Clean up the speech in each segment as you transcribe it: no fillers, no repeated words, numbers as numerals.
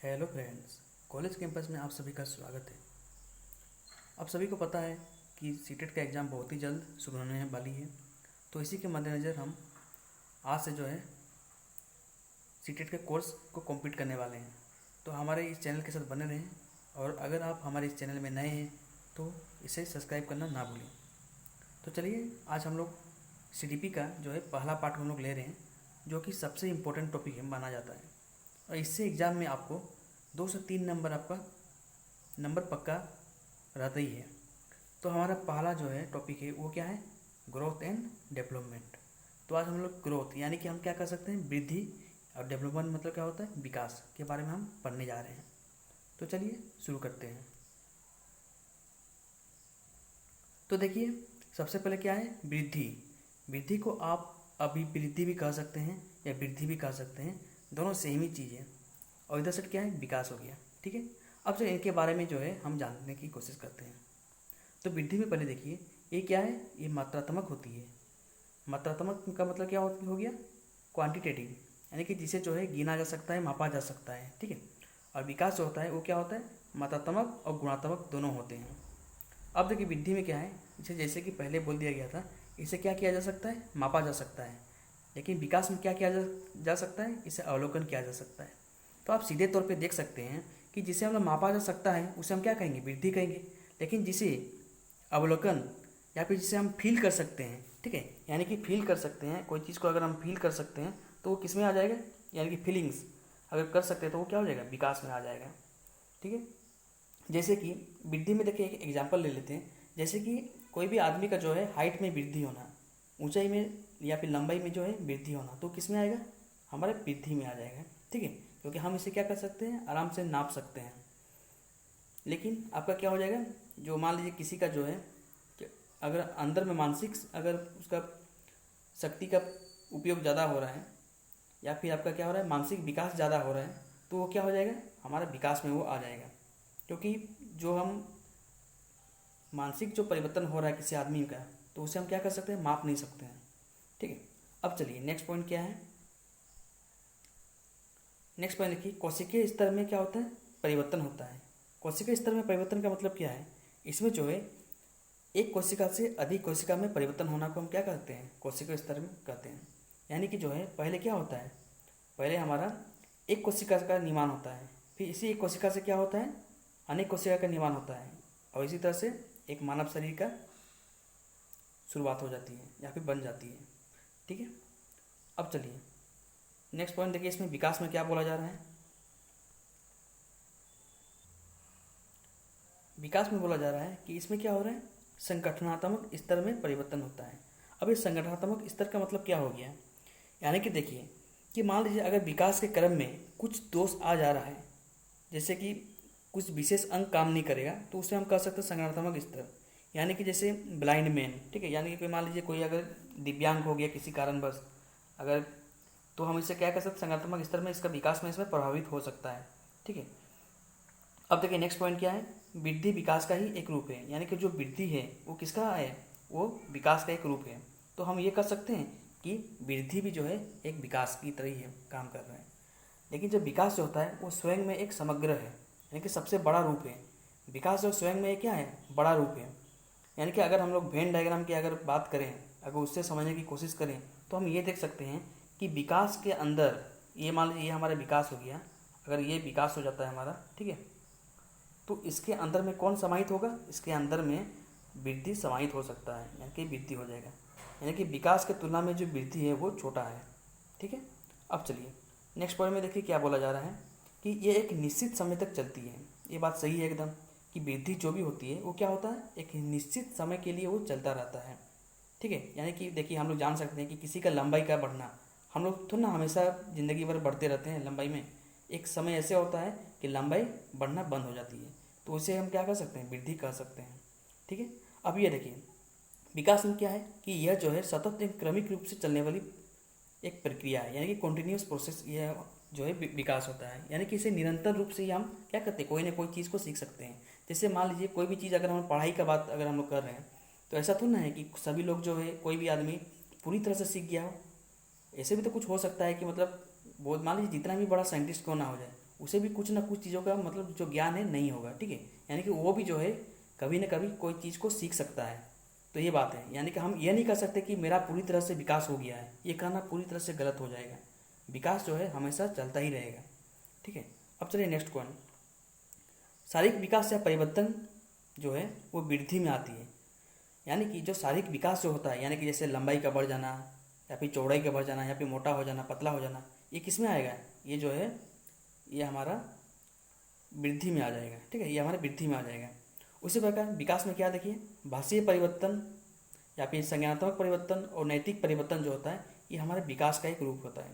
Hello friends, college campus में आप सभी का स्वागत है। आप सभी को पता है कि सीटेट का एग्ज़ाम बहुत ही जल्द शुरू होने वाली है। तो इसी के मद्देनज़र हम आज से जो है सीटेट के कोर्स को कंप्लीट करने वाले हैं। तो हमारे इस चैनल के साथ बने रहें और अगर आप हमारे इस चैनल में नए हैं तो इसे सब्सक्राइब करना ना भूलें। तो चलिए आज हम लोग सीटीपी का जो है पहला पार्ट हम लोग ले रहे हैं, जो कि सबसे इम्पोर्टेंट टॉपिक है माना जाता है। और इससे एग्ज़ाम में आपको 2 से 3 नंबर आपका नंबर पक्का रहता ही है। तो हमारा पहला जो है टॉपिक है वो क्या है, ग्रोथ एंड डेवलपमेंट। तो आज हम लोग ग्रोथ यानी कि हम क्या कर सकते हैं, वृद्धि, और डेवलपमेंट मतलब क्या होता है, विकास के बारे में हम पढ़ने जा रहे हैं। तो चलिए शुरू करते हैं। तो देखिए सबसे पहले क्या है, वृद्धि। वृद्धि को आप अभिवृद्धि भी कह सकते हैं या वृद्धि भी कह सकते हैं, दोनों सेम ही चीज़ है। और इधर से क्या है, विकास हो गया। ठीक है, अब जो इनके बारे में जो है हम जानने की कोशिश करते हैं। तो वृद्धि में पहले देखिए ये क्या है, ये मात्रात्मक होती है। मात्रात्मक का मतलब क्या हो गया, क्वांटिटेटिव, यानी कि जिसे जो है गिना जा सकता है, मापा जा सकता है। ठीक है, और विकास जो होता है वो क्या होता है, मात्रात्मक और गुणात्मक दोनों होते हैं। अब देखिए वृद्धि में क्या है, इसे जैसे कि पहले बोल दिया गया था, इसे क्या किया जा सकता है, मापा जा सकता है। लेकिन विकास में क्या किया जा सकता है, इसे अवलोकन किया जा सकता है। तो आप सीधे तौर पे देख सकते हैं कि जिसे हम लोग मापा जा सकता है उसे हम क्या कहेंगे, वृद्धि कहेंगे। लेकिन जिसे अवलोकन या फिर जिसे हम फील कर सकते हैं, ठीक है, यानी कि फील कर सकते हैं कोई चीज़ को, अगर हम फील कर सकते हैं तो वो किस में आ जाएगा, यानी कि फीलिंग्स अगर कर सकते हैं तो वो क्या हो जाएगा, विकास में आ जाएगा। ठीक है, जैसे कि वृद्धि में देखिए एक एग्जाम्पल ले लेते हैं। जैसे कि कोई भी आदमी का जो है हाइट में वृद्धि होना, ऊंचाई में या फिर लंबाई में जो है वृद्धि होना, तो किस में आएगा, हमारे वृद्धि में आ जाएगा। ठीक है, क्योंकि हम इसे क्या कर सकते हैं, आराम से नाप सकते हैं। लेकिन आपका क्या हो जाएगा, जो मान लीजिए किसी का जो है कि अगर अंदर में मानसिक, अगर उसका शक्ति का उपयोग ज़्यादा हो रहा है या फिर आपका क्या हो रहा है, मानसिक विकास ज़्यादा हो रहा है, तो वो क्या हो जाएगा, हमारा विकास में वो आ जाएगा। क्योंकि जो हम मानसिक जो परिवर्तन हो रहा है किसी आदमी का, तो उसे हम क्या कर सकते हैं, माप नहीं सकते हैं। ठीक है, अब चलिए नेक्स्ट पॉइंट क्या है। नेक्स्ट पॉइंट देखिए, कोशिकीय स्तर में क्या होता है, परिवर्तन होता है। कोशिका स्तर में परिवर्तन का मतलब क्या है, इसमें जो है एक कोशिका से अधिक कोशिका में परिवर्तन होना को हम क्या कहते हैं, कोशिका स्तर में कहते हैं। यानी कि जो है पहले क्या होता है, पहले हमारा एक कोशिका का निर्माण होता है, फिर इसी एक कोशिका से क्या होता है, अनेक कोशिका का निर्माण होता है, और इसी तरह से एक मानव शरीर का शुरुआत हो जाती है या फिर बन जाती है। ठीक है, अब चलिए नेक्स्ट पॉइंट देखिए, इसमें विकास में क्या बोला जा रहा है। विकास में बोला जा रहा है कि इसमें क्या हो रहा है, संगठनात्मक स्तर में परिवर्तन होता है। अब इस संगठनात्मक स्तर का मतलब क्या हो गया, यानी कि देखिए कि मान लीजिए अगर विकास के क्रम में कुछ दोष आ जा रहा है, जैसे कि कुछ विशेष अंग काम नहीं करेगा, तो उसे हम कह सकते हैं संगठनात्मक स्तर। यानी कि जैसे ब्लाइंड मैन, ठीक है, यानी कि कोई मान लीजिए कोई अगर दिव्यांग हो गया किसी कारणवश अगर, तो हम इसे क्या कह सकते हैं, संगठनात्मक स्तर में इसका विकास में इसमें प्रभावित हो सकता है। ठीक है, अब देखिए नेक्स्ट पॉइंट क्या है, वृद्धि विकास का ही एक रूप है। यानी कि जो वृद्धि है वो किसका है, वो विकास का एक रूप है। तो हम ये कर सकते हैं कि वृद्धि भी जो है एक विकास की तरह ही है, काम कर रहा है। लेकिन जब विकास जो होता है वो स्वयं में एक समग्र है, यानी कि सबसे बड़ा रूप है। विकास जो स्वयं में क्या है, बड़ा रूप है। यानी कि अगर हम लोग वेन डायग्राम की अगर बात करें, अगर उससे समझने की कोशिश करें, तो हम ये देख सकते हैं कि विकास के अंदर, ये मान लीजिए ये हमारा विकास हो गया, अगर ये विकास हो जाता है हमारा, ठीक है, तो इसके अंदर में कौन समाहित होगा, इसके अंदर में वृद्धि समाहित हो सकता है, यानी कि वृद्धि हो जाएगा। यानी कि विकास की तुलना में जो वृद्धि है वो छोटा है। ठीक है, अब चलिए नेक्स्ट पॉइंट में देखिए क्या बोला जा रहा है कि ये एक निश्चित समय तक चलती है। ये बात सही है एकदम, कि वृद्धि जो भी होती है वो क्या होता है, एक निश्चित समय के लिए वो चलता रहता है। ठीक है, यानी कि देखिए हम लोग जान सकते हैं कि किसी का लंबाई का बढ़ना, हम लोग तो ना हमेशा ज़िंदगी भर बढ़ते रहते हैं लंबाई में, एक समय ऐसे होता है कि लंबाई बढ़ना बंद हो जाती है, तो उसे हम क्या कर सकते हैं, वृद्धि कर सकते हैं। ठीक है, अब ये देखिए विकास में क्या है कि यह जो है सतत एक क्रमिक रूप से चलने वाली एक प्रक्रिया है, यानी कि कॉन्टिन्यूस प्रोसेस, यह जो है विकास होता है। यानी कि इसे निरंतर रूप से ही हम क्या करते हैं, कोई ना कोई चीज़ को सीख सकते हैं। जैसे मान लीजिए कोई भी चीज़, अगर हम पढ़ाई का बात अगर हम लोग कर रहे हैं, तो ऐसा तो ना है कि सभी लोग जो है, कोई भी आदमी पूरी तरह से सीख गया हो। ऐसे भी तो कुछ हो सकता है कि मतलब बहुत, मान लीजिए जितना भी बड़ा साइंटिस्ट क्यों ना हो जाए, उसे भी कुछ ना कुछ चीज़ों का मतलब जो ज्ञान है नहीं होगा, ठीक है। यानी कि वो भी जो है कभी ना कभी कोई चीज़ को सीख सकता है। तो ये बात है, यानी कि हम ये नहीं कह सकते कि मेरा पूरी तरह से विकास हो गया है, ये कहना पूरी तरह से गलत हो जाएगा। विकास जो है हमेशा चलता ही रहेगा, ठीक है। अब चलिए नेक्स्ट क्वेश्चन। शारीरिक विकास या परिवर्तन जो है वो वृद्धि में आती है। यानी कि जो शारीरिक विकास जो होता है, यानी कि जैसे लंबाई का बढ़ जाना या फिर चौड़ाई का बढ़ जाना या फिर मोटा हो जाना, पतला हो जाना, ये किस में आएगा? ये जो है ये हमारा वृद्धि में आ जाएगा, ठीक है। ये हमारे वृद्धि में आ जाएगा। उसी प्रकार विकास में क्या देखिए, भाषीय परिवर्तन या फिर संज्ञानात्मक परिवर्तन और नैतिक परिवर्तन जो होता है ये हमारे विकास का एक रूप होता है।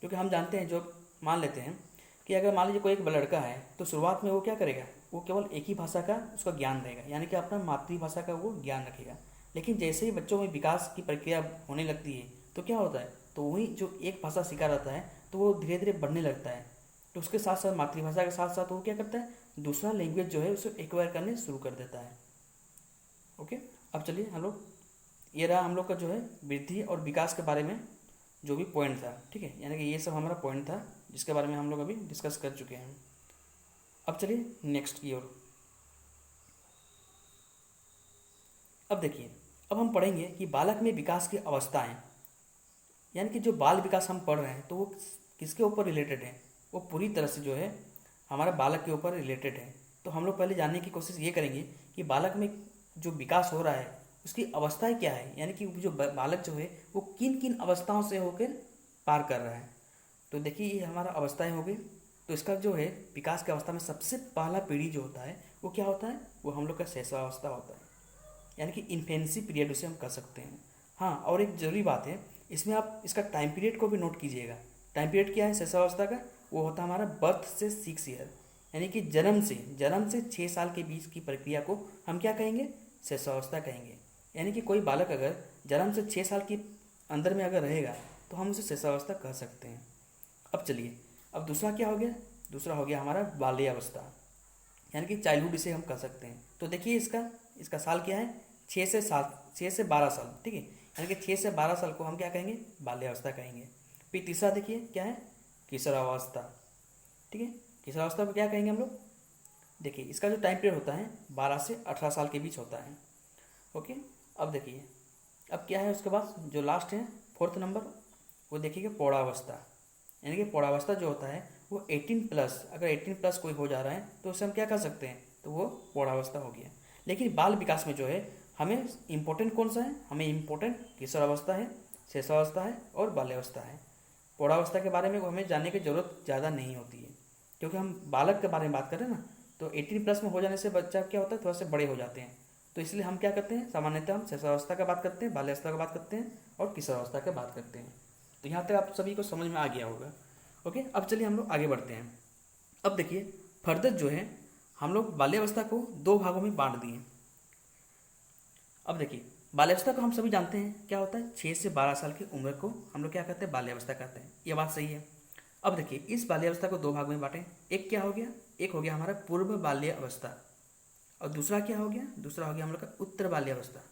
क्योंकि हम जानते हैं, जो मान लेते हैं कि अगर मान लीजिए कोई एक लड़का है तो शुरुआत में वो क्या करेगा, वो केवल एक ही भाषा का उसका ज्ञान रहेगा, यानी कि अपना मातृभाषा का वो ज्ञान रखेगा। लेकिन जैसे ही बच्चों में विकास की प्रक्रिया होने लगती है तो क्या होता है, तो वही जो एक भाषा सीखा रहता है तो वो धीरे धीरे बढ़ने लगता है। तो उसके साथ साथ मातृभाषा के साथ साथ वो क्या करता है, दूसरा लैंग्वेज जो है उसे एक्वायर करने शुरू कर देता है। ओके, अब चलिए हम लोग, ये रहा हम लोग का जो है वृद्धि और विकास के बारे में जो भी पॉइंट था, ठीक है। यानी कि ये सब हमारा पॉइंट था जिसके बारे में हम लोग अभी डिस्कस कर चुके हैं। अब चलिए नेक्स्ट की ओर। अब देखिए, अब हम पढ़ेंगे कि बालक में विकास की अवस्थाएं, यानी कि जो बाल विकास हम पढ़ रहे हैं तो वो किसके ऊपर रिलेटेड है, वो पूरी तरह से जो है हमारा बालक के ऊपर रिलेटेड है। तो हम लोग पहले जानने की कोशिश ये करेंगे कि बालक में जो विकास हो रहा है उसकी अवस्थाएं क्या है, यानी कि जो बालक जो है वो किन किन अवस्थाओं से होकर पार कर रहा है। तो देखिए ये हमारा अवस्थाएं हो गई। तो इसका जो है विकास की अवस्था में सबसे पहला पीढ़ी जो होता है वो क्या होता है, वो हम लोग का शैशवावस्था होता है, यानी कि इन्फेंसी पीरियड उसे हम कह सकते हैं। हाँ, और एक जरूरी बात है, इसमें आप इसका टाइम पीरियड को भी नोट कीजिएगा। टाइम पीरियड क्या है शैशवावस्था का, वो होता है हमारा बर्थ से 6 ईयर, यानी कि जन्म से 6 साल के बीच की प्रक्रिया को हम क्या कहेंगे, शैशवावस्था कहेंगे। यानी कि कोई बालक अगर जन्म से 6 साल के अंदर में अगर रहेगा तो हम उसे शैशवावस्था कह सकते हैं। अब चलिए, अब दूसरा क्या हो गया, दूसरा हो गया हमारा बाल्यावस्था, यानी कि चाइल्डहुड इसे हम कह सकते हैं। तो देखिए इसका इसका साल क्या है, 6 से 12 साल, ठीक है। यानी कि 6 से 12 साल को हम क्या कहेंगे, बाल्यावस्था कहेंगे। फिर तीसरा देखिए क्या है, किशोरावस्था, ठीक है। किशोरावस्था को क्या कहेंगे हम लोग, देखिए इसका जो टाइम पीरियड होता है 12 से 18 साल के बीच होता है। ओके, अब देखिए अब क्या है उसके बाद जो लास्ट है 4th नंबर, वो देखिएगा पौढ़ावस्था। यानी कि पौढ़ावस्था जो होता है वो 18+, अगर 18+ कोई हो जा रहा है तो उसे हम क्या कर सकते हैं, तो वो पौढ़ावस्था हो गया। लेकिन बाल विकास में जो है हमें इम्पोर्टेंट कौन सा है, हमें इम्पोर्टेंट किशोरावस्था है, शैशवावस्था है और बाल्यावस्था है। पौढ़ावस्था के बारे में हमें जानने की ज़रूरत ज़्यादा नहीं होती है, क्योंकि हम बालक के बारे में बात करें ना, तो 18+ में हो जाने से बच्चा क्या होता है, थोड़ा से बड़े हो जाते हैं। तो इसलिए हम क्या करते हैं, सामान्यतः हम शैशवावस्था का बात करते हैं, बाल्यावस्था का बात करते हैं और किशोरावस्था की बात करते हैं। तो यहाँ तक आप सभी को समझ में आ गया होगा। ओके, अब चलिए हम लोग आगे बढ़ते हैं। अब देखिए फर्दर जो है हम लोग बाल्यावस्था को 2 भागों में बांट दिए। अब देखिए बाल्यावस्था को हम सभी जानते हैं क्या होता है, 6 से 12 साल की उम्र को हम लोग क्या कहते हैं, बाल्यावस्था कहते हैं। ये बात सही है। अब देखिए इस बाल्यावस्था को 2 भाग में बांटें। एक क्या हो गया, एक हो गया हमारा पूर्व बाल्यावस्था और दूसरा क्या हो गया, दूसरा हो गया हम लोग का उत्तर बाल्यावस्था।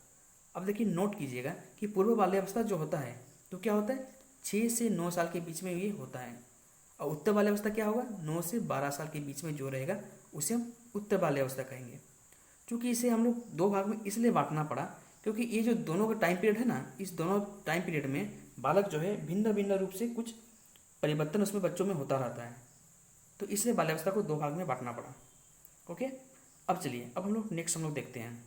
अब देखिए नोट कीजिएगा कि पूर्व बाल्यावस्था जो होता है तो क्या होता है, 6 से 9 साल के बीच में ये होता है। और उत्तर बाल्यावस्था क्या होगा, 9 से 12 साल के बीच में जो रहेगा उसे हम उत्तर बाल्यावस्था कहेंगे। क्योंकि इसे हम लोग 2 भाग में इसलिए बांटना पड़ा क्योंकि ये जो दोनों का टाइम पीरियड है ना, इस दोनों टाइम पीरियड में बालक जो है भिन्न भिन्न रूप से कुछ परिवर्तन उसमें बच्चों में होता रहता है, तो इसलिए बाल्यावस्था को 2 भाग में बांटना पड़ा। ओके, अब चलिए अब हम लोग नेक्स्ट हम लोग देखते हैं।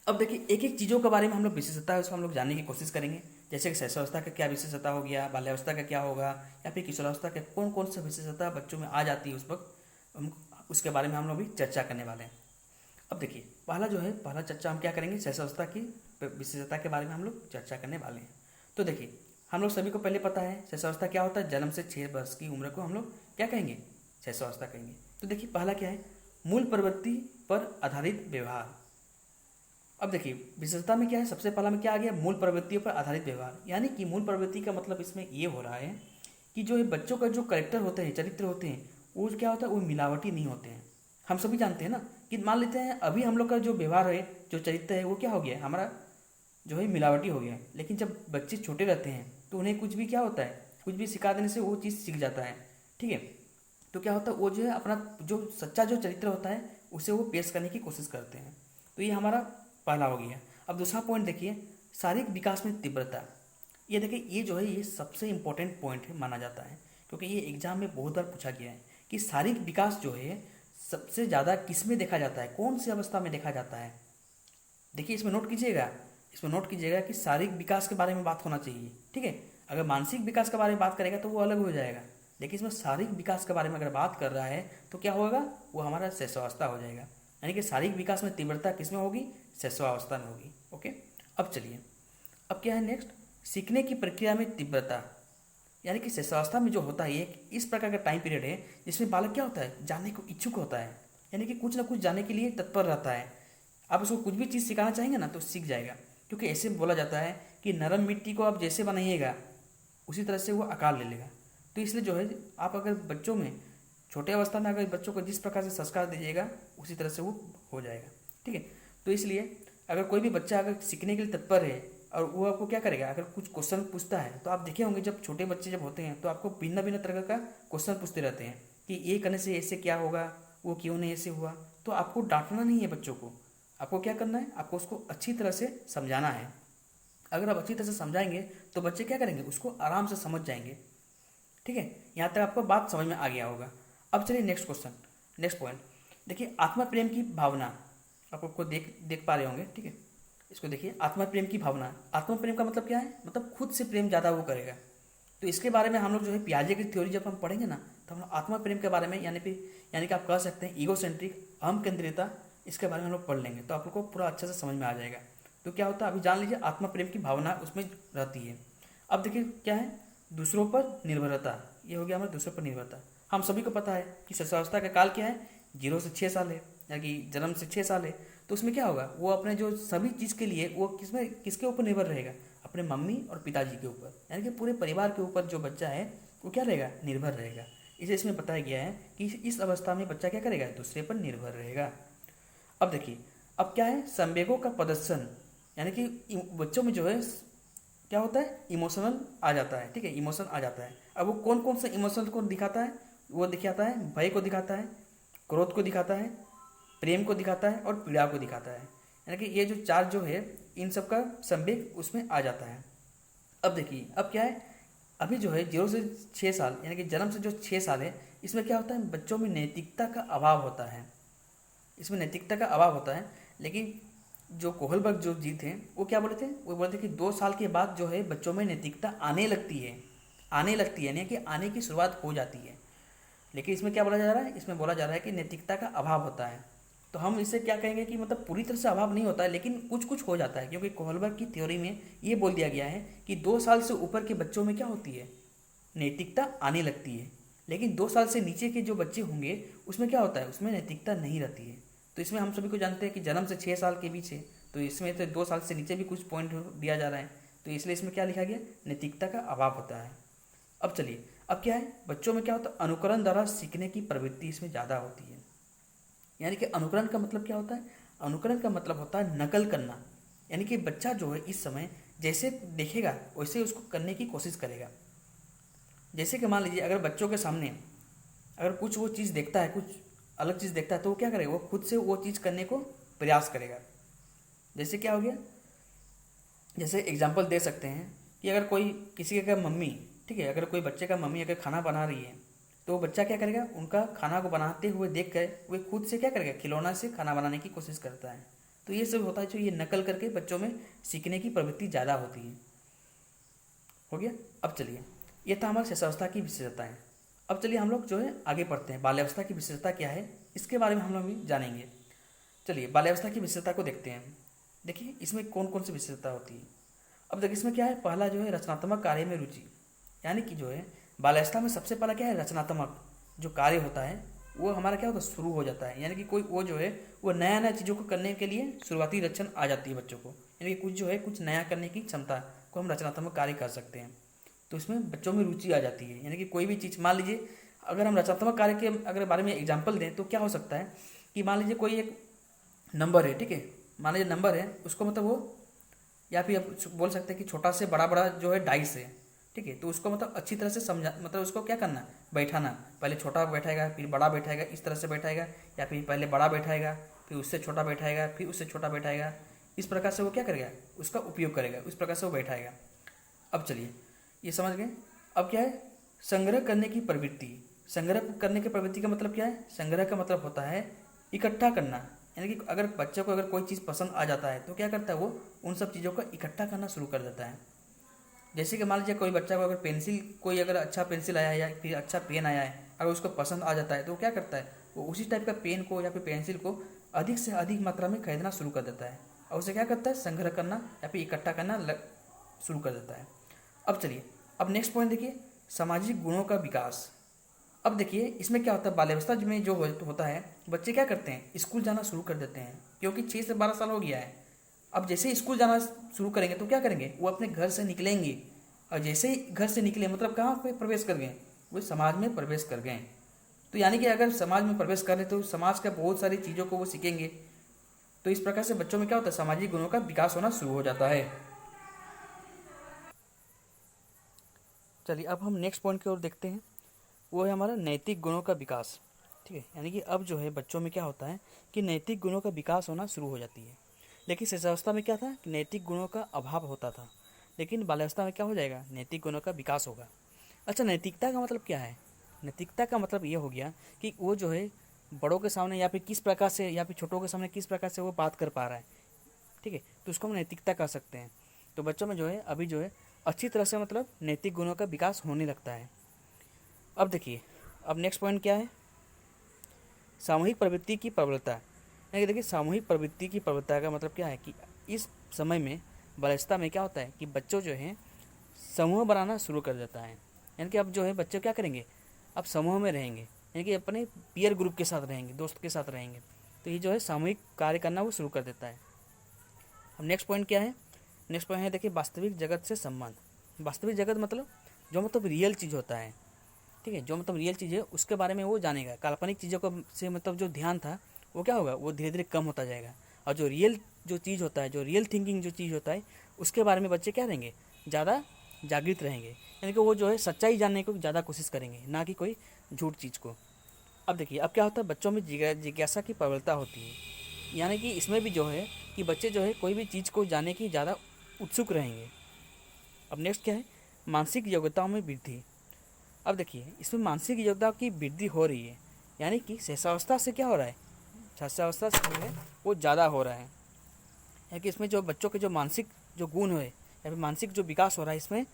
अब देखिए एक एक चीज़ों के बारे में हम लोग विशेषता है उसको हम लोग जानने की कोशिश करेंगे। जैसे कि शैशवावस्था का क्या विशेषता हो गया, बाल्यावस्था का क्या होगा, या फिर किशोरावस्था के कौन कौन सा विशेषता बच्चों में आ जाती है उस वक्त, हम उसके बारे में हम लोग भी चर्चा करने वाले हैं। अब देखिए पहला चर्चा हम क्या करेंगे, शैशवावस्था की विशेषता के बारे में हम लोग चर्चा करने वाले हैं। तो देखिए हम लोग सभी को पहले पता है शैशवावस्था क्या होता है, जन्म से 6 वर्ष की उम्र को हम लोग क्या कहेंगे, शैशवावस्था कहेंगे। तो देखिए पहला क्या है, मूल प्रवृत्ति पर आधारित व्यवहार। अब देखिए विशेषता में क्या है, सबसे पहला में क्या आ गया, मूल प्रवृत्तियों पर आधारित व्यवहार। यानी कि मूल प्रवृत्ति का मतलब इसमें ये हो रहा है कि जो ये बच्चों का जो कैरेक्टर होते हैं, चरित्र होते हैं, वो क्या होता है, वो मिलावटी नहीं होते हैं। हम सभी जानते हैं ना कि मान लेते हैं अभी हम लोग का जो व्यवहार है, जो चरित्र है, वो क्या हो गया हमारा जो है मिलावटी हो गया है। लेकिन जब बच्चे छोटे रहते हैं तो उन्हें कुछ भी क्या होता है, कुछ भी सिखा देने से वो चीज़ सीख जाता है, ठीक है। तो क्या होता है, वो जो है अपना जो सच्चा जो चरित्र होता है उसे वो पेश करने की कोशिश करते हैं। तो ये हमारा पहला हो गया। अब दूसरा पॉइंट देखिए, शारीरिक विकास में तीव्रता। ये देखिए, ये जो है ये सबसे इंपॉर्टेंट पॉइंट है माना जाता है, क्योंकि ये एग्जाम में बहुत बार पूछा गया है कि शारीरिक विकास जो है सबसे ज़्यादा किस में देखा जाता है, कौन सी अवस्था में देखा जाता है। देखिए इसमें नोट कीजिएगा, इसमें नोट कीजिएगा कि शारीरिक विकास के बारे में बात होना चाहिए, ठीक है। अगर मानसिक विकास के बारे में बात करेगा तो वो अलग हो जाएगा, लेकिन इसमें शारीरिक विकास के बारे में अगर बात कर रहा है तो क्या होगा, वो हमारा शैशवावस्था हो जाएगा। यानी कि शारीरिक विकास में तीव्रता किस में होगी, शैशवावस्था में होगी। ओके, अब चलिए, अब क्या है नेक्स्ट, सीखने की प्रक्रिया में तीव्रता। यानी कि शैशवावस्था में जो होता है एक इस प्रकार का टाइम पीरियड है जिसमें बालक क्या होता है, जानने को इच्छुक होता है, यानी कि कुछ ना कुछ जानने के लिए तत्पर रहता है। आप उसको कुछ भी चीज़ सिखाना चाहेंगे ना तो सीख जाएगा, क्योंकि ऐसे बोला जाता है कि नरम मिट्टी को आप जैसे बनाइएगा उसी तरह से वो आकार ले लेगा। तो इसलिए जो है आप अगर बच्चों में छोटे अवस्था में अगर बच्चों को जिस प्रकार से संस्कार दीजिएगा उसी तरह से वो हो जाएगा, ठीक है। तो इसलिए अगर कोई भी बच्चा अगर सीखने के लिए तत्पर है और वो आपको क्या करेगा, अगर कुछ क्वेश्चन पूछता है तो आप देखे होंगे जब छोटे बच्चे जब होते हैं तो आपको भिन्न भिन्न तरह का क्वेश्चन पूछते रहते हैं कि ये करने से ऐसे क्या होगा, वो क्यों नहीं ऐसे हुआ। तो आपको डांटना नहीं है बच्चों को, आपको क्या करना है, आपको उसको अच्छी तरह से समझाना है। अगर आप अच्छी तरह से समझाएंगे तो बच्चे क्या करेंगे, उसको आराम से समझ जाएंगे, ठीक है। यहाँ तक आपको बात समझ में आ गया होगा। अब चलिए नेक्स्ट क्वेश्चन, नेक्स्ट पॉइंट देखिए, आत्मा प्रेम की भावना। आप आपको देख पा रहे होंगे, ठीक है। इसको देखिए, आत्मा प्रेम की भावना। आत्मा प्रेम का मतलब क्या है, मतलब खुद से प्रेम ज़्यादा वो करेगा। तो इसके बारे में हम लोग जो है पियाजे की थ्योरी जब हम पढ़ेंगे ना तो हम लोग आत्मा प्रेम के बारे में यानी कि आप कह सकते हैं ईगोसेंट्रिक, अहम केंद्रियता, इसके बारे में हम लोग पढ़ लेंगे तो आप लोग को पूरा अच्छे से समझ में आ जाएगा। तो क्या होता है, अभी जान लीजिए आत्मा प्रेम की भावना उसमें रहती है। अब देखिए क्या है, दूसरों पर निर्भरता। ये हो गया हमारा दूसरों पर निर्भरता। हम सभी को पता है कि शिशुअवस्था का काल क्या है, 0 से 6 साल है, यानी कि जन्म से 6 साल है। तो उसमें क्या होगा, वो अपने जो सभी चीज़ के लिए वो किसके ऊपर निर्भर रहेगा, अपने मम्मी और पिताजी के ऊपर, यानी कि पूरे परिवार के ऊपर जो बच्चा है वो क्या रहेगा, निर्भर रहेगा। इसे इसमें बताया गया है कि इस अवस्था में बच्चा क्या करेगा, दूसरे पर निर्भर रहेगा। अब देखिए, अब क्या है, संवेगों का प्रदर्शन। यानी कि बच्चों में जो है क्या होता है, इमोशनल आ जाता है, ठीक है, इमोशन आ जाता है। अब वो कौन कौन से इमोशन को दिखाता है, वो दिखाता है भय को दिखाता है, क्रोध को दिखाता है, प्रेम को दिखाता है और पीड़ा को दिखाता है। यानी कि ये जो 4 जो है इन सब का संवेग उसमें आ जाता है। अब देखिए, अब क्या है, अभी जो है 0 से 6 साल यानी कि जन्म से जो 6 साल है इसमें क्या होता है, बच्चों में नैतिकता का अभाव होता है, इसमें नैतिकता का अभाव होता है। लेकिन जो कोहलबर्ग जो जी थे वो क्या बोले थे, वो बोले थे कि 2 साल के बाद जो है बच्चों में नैतिकता आने लगती है, यानी कि आने की शुरुआत हो जाती है। लेकिन इसमें क्या बोला जा रहा है, इसमें बोला जा रहा है कि नैतिकता का अभाव होता है। तो हम इसे क्या कहेंगे कि मतलब पूरी तरह से अभाव नहीं होता है, लेकिन कुछ कुछ हो जाता है, क्योंकि कोहलबर्ग की थ्योरी में ये बोल दिया गया है कि 2 साल से ऊपर के बच्चों में क्या होती है, नैतिकता आने लगती है। लेकिन 2 साल से नीचे के जो बच्चे होंगे उसमें क्या होता है, उसमें नैतिकता नहीं रहती है। तो इसमें हम सभी को जानते हैं कि जन्म से 6 साल के बीच है, तो इसमें तो 2 साल से नीचे भी कुछ पॉइंट दिया जा रहा है, तो इसलिए इसमें क्या लिखा गया, नैतिकता का अभाव होता है। अब चलिए, अब क्या है, बच्चों में क्या होता है, अनुकरण द्वारा सीखने की प्रवृत्ति इसमें ज़्यादा होती है। यानी कि अनुकरण का मतलब क्या होता है, अनुकरण का मतलब होता है नकल करना। यानी कि बच्चा जो है इस समय जैसे देखेगा वैसे उसको करने की कोशिश करेगा। जैसे कि मान लीजिए, अगर बच्चों के सामने अगर कुछ वो चीज़ देखता है, कुछ अलग चीज़ देखता है, तो वो क्या करेगा, वो खुद से वो चीज़ करने को प्रयास करेगा। जैसे क्या हो गया, जैसे एग्जाम्पल दे सकते हैं कि अगर कोई किसी का मम्मी, ठीक है, अगर कोई बच्चे का मम्मी अगर खाना बना रही है तो वो बच्चा क्या करेगा, उनका खाना को बनाते हुए देख कर वो खुद से क्या करेगा, खिलौना से खाना बनाने की कोशिश करता है। तो ये सब होता है जो ये नकल करके बच्चों में सीखने की प्रवृत्ति ज़्यादा होती है। हो गया। अब चलिए, ये था हमारे शिशुअवस्था की विशेषताएं। अब चलिए हम लोग जो है आगे पढ़ते हैं, बाल्यावस्था की विशेषता क्या है इसके बारे में हम लोग भी जानेंगे। चलिए बाल्यावस्था की विशेषता को देखते हैं। देखिए इसमें कौन कौन सी विशेषता होती है। अब देखिए इसमें क्या है, पहला जो है रचनात्मक कार्य में रुचि। यानी कि जो है बाल्यावस्था में सबसे पहला क्या है, रचनात्मक जो कार्य होता है वो हमारा क्या होता है, शुरू हो जाता है। यानी कि कोई वो जो है वो नया नया चीज़ों को करने के लिए शुरुआती लक्षण आ जाती है बच्चों को। यानी कि कुछ जो है कुछ नया करने की क्षमता को हम रचनात्मक कार्य कर सकते हैं। तो इसमें बच्चों में रुचि आ जाती है। यानी कि कोई भी चीज़, मान लीजिए अगर हम रचनात्मक कार्य के अगर बारे में एग्जाम्पल दें तो क्या हो सकता है कि मान लीजिए कोई एक नंबर है, ठीक है, मान लीजिए नंबर है, उसको मतलब वो, या फिर आप बोल सकते हैं कि छोटा से बड़ा बड़ा जो है डाइस है, ठीक है, तो उसको मतलब अच्छी तरह से समझा, मतलब उसको क्या करना, बैठाना, पहले छोटा बैठाएगा फिर बड़ा बैठाएगा, इस तरह से बैठाएगा, या फिर पहले बड़ा बैठाएगा फिर उससे छोटा बैठाएगा फिर उससे छोटा बैठाएगा, इस प्रकार से वो क्या करेगा, उसका उपयोग करेगा, उस प्रकार से वो बैठाएगा। अब चलिए ये समझ गए। अब क्या है, संग्रह करने की प्रवृत्ति। संग्रह करने की प्रवृत्ति का मतलब क्या है, संग्रह का मतलब होता है इकट्ठा करना, यानी कि अगर बच्चे को अगर कोई चीज़ पसंद आ जाता है तो क्या करता है, वो उन सब चीज़ों को इकट्ठा करना शुरू कर देता है। जैसे कि मान लीजिए कोई बच्चा को अगर पेंसिल, कोई अगर अच्छा पेंसिल आया है या फिर अच्छा पेन आया है, अगर उसको पसंद आ जाता है तो वो क्या करता है, वो उसी टाइप का पेन को या फिर पेंसिल को अधिक से अधिक मात्रा में खरीदना शुरू कर देता है, और उसे क्या करता है, संग्रह करना या फिर इकट्ठा करना शुरू कर देता है। अब चलिए, अब नेक्स्ट पॉइंट देखिए, सामाजिक गुणों का विकास। अब देखिए इसमें क्या होता है, बाल्यावस्था में जो होता है, बच्चे क्या करते हैं, स्कूल जाना शुरू कर देते हैं, क्योंकि 6 से 12 साल हो गया है। अब जैसे ही स्कूल जाना शुरू करेंगे तो क्या करेंगे, वो अपने घर से निकलेंगे, और जैसे ही घर से निकले मतलब कहाँ पे प्रवेश कर गए, वो समाज में प्रवेश कर गए। तो यानी कि अगर समाज में प्रवेश कर रहे तो समाज का बहुत सारी चीज़ों को वो सीखेंगे। तो इस प्रकार से बच्चों में क्या होता है, सामाजिक गुणों का विकास होना शुरू हो जाता है। चलिए अब हम नेक्स्ट पॉइंट की ओर देखते हैं, वो है हमारा नैतिक गुणों का विकास। ठीक है, यानी कि अब जो है बच्चों में क्या होता है कि नैतिक गुणों का विकास होना शुरू हो जाती है। लेकिन शिशुअवस्था में क्या था कि नैतिक गुणों का अभाव होता था, लेकिन बाल्यावस्था में क्या हो जाएगा, नैतिक गुणों का विकास होगा। अच्छा, नैतिकता का मतलब क्या है, नैतिकता का मतलब ये हो गया कि वो जो है बड़ों के सामने या फिर किस प्रकार से या फिर छोटों के सामने किस प्रकार से वो बात कर पा रहा है। ठीक है, तो उसको हम नैतिकता कह सकते हैं। तो बच्चों में जो है अभी जो है अच्छी तरह से मतलब नैतिक गुणों का विकास होने लगता है। अब देखिए, अब नेक्स्ट पॉइंट क्या है, सामूहिक प्रवृत्ति की प्रबलता। यानी कि देखिए सामूहिक प्रवृत्ति की प्रबलता का मतलब क्या है कि इस समय में बाल्यावस्था में क्या होता है कि बच्चों जो हैं समूह बनाना शुरू कर देता है। यानी कि अब जो है बच्चे क्या करेंगे, अब समूह में रहेंगे, यानी कि अपने पीयर ग्रुप के साथ रहेंगे, दोस्त के साथ रहेंगे। तो ये जो है सामूहिक कार्य करना वो शुरू कर देता है। अब नेक्स्ट पॉइंट क्या है, नेक्स्ट पॉइंट है देखिए वास्तविक जगत से संबंध। वास्तविक जगत मतलब जो मतलब रियल चीज़ होता है। ठीक है, जो मतलब रियल चीज़ है उसके बारे में वो जानेगा। काल्पनिक चीज़ों को से मतलब जो ध्यान था वो क्या होगा, वो धीरे धीरे कम होता जाएगा। और जो रियल जो चीज़ होता है, जो रियल थिंकिंग जो चीज़ होता है, उसके बारे में बच्चे क्या रहेंगे, ज़्यादा जागृत रहेंगे। यानी कि वो जो है सच्चाई जानने को ज़्यादा कोशिश करेंगे, ना कि कोई झूठ चीज़ को। अब देखिए अब क्या होता है, बच्चों में जिज्ञासा की प्रबलता होती है। यानी कि इसमें भी जो है कि बच्चे जो है कोई भी चीज़ को जानने की ज़्यादा उत्सुक रहेंगे। अब नेक्स्ट क्या है, मानसिक योग्यताओं में वृद्धि। अब देखिए इसमें मानसिक योग्यता की वृद्धि हो रही है, यानी कि शैशवावस्था से क्या हो रहा है, शैशवावस्था से जो है वो ज़्यादा हो रहा है। यानी कि इसमें जो बच्चों के जो मानसिक जो गुण है या फिर मानसिक जो विकास हो रहा है, इसमें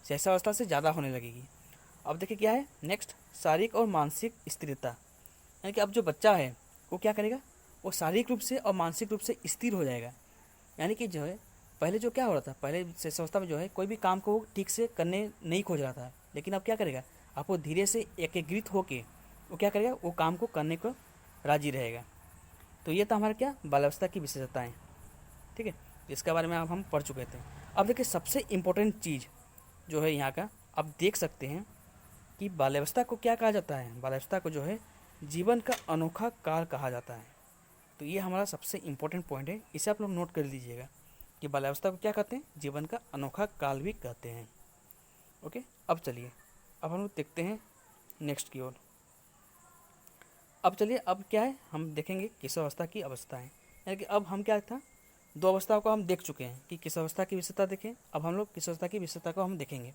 शैशवावस्था से ज़्यादा होने लगेगी। अब देखिए क्या है नेक्स्ट, शारीरिक और मानसिक स्थिरता। यानी कि अब जो बच्चा है वो क्या करेगा, वो शारीरिक रूप से और मानसिक रूप से स्थिर हो जाएगा। यानी कि जो है पहले जो क्या हो रहा था, पहले शैशवावस्था में जो है कोई भी काम को ठीक से करने नहीं खोज रहा था, लेकिन अब क्या करेगा, अब वो धीरे से एकीकृत होके वो क्या करेगा, वो काम को करने को राजी रहेगा। तो ये था हमारा क्या, बाल्यावस्था की विशेषताएँ। ठीक है, इसके बारे में अब हम पढ़ चुके थे। अब देखिए सबसे इम्पोर्टेंट चीज़ जो है यहाँ का, आप देख सकते हैं कि बाल्यावस्था को क्या कहा जाता है, बाल्यावस्था को जो है जीवन का अनोखा काल कहा जाता है। तो ये हमारा सबसे इम्पोर्टेंट पॉइंट है, इसे आप लोग नोट कर लीजिएगा कि बाल्यावस्था को क्या कहते हैं, जीवन का अनोखा काल भी कहते हैं। ओके, अब चलिए अब हम लोग देखते हैं नेक्स्ट की ओर। अब चलिए अब क्या है, हम देखेंगे किशोरावस्था की अवस्थाएं। यानी कि अब हम क्या था, दो अवस्थाओं को हम देख चुके हैं कि किशोरावस्था की विशेषता देखें, अब हम लोग किशोरावस्था की विशेषता को हम देखेंगे।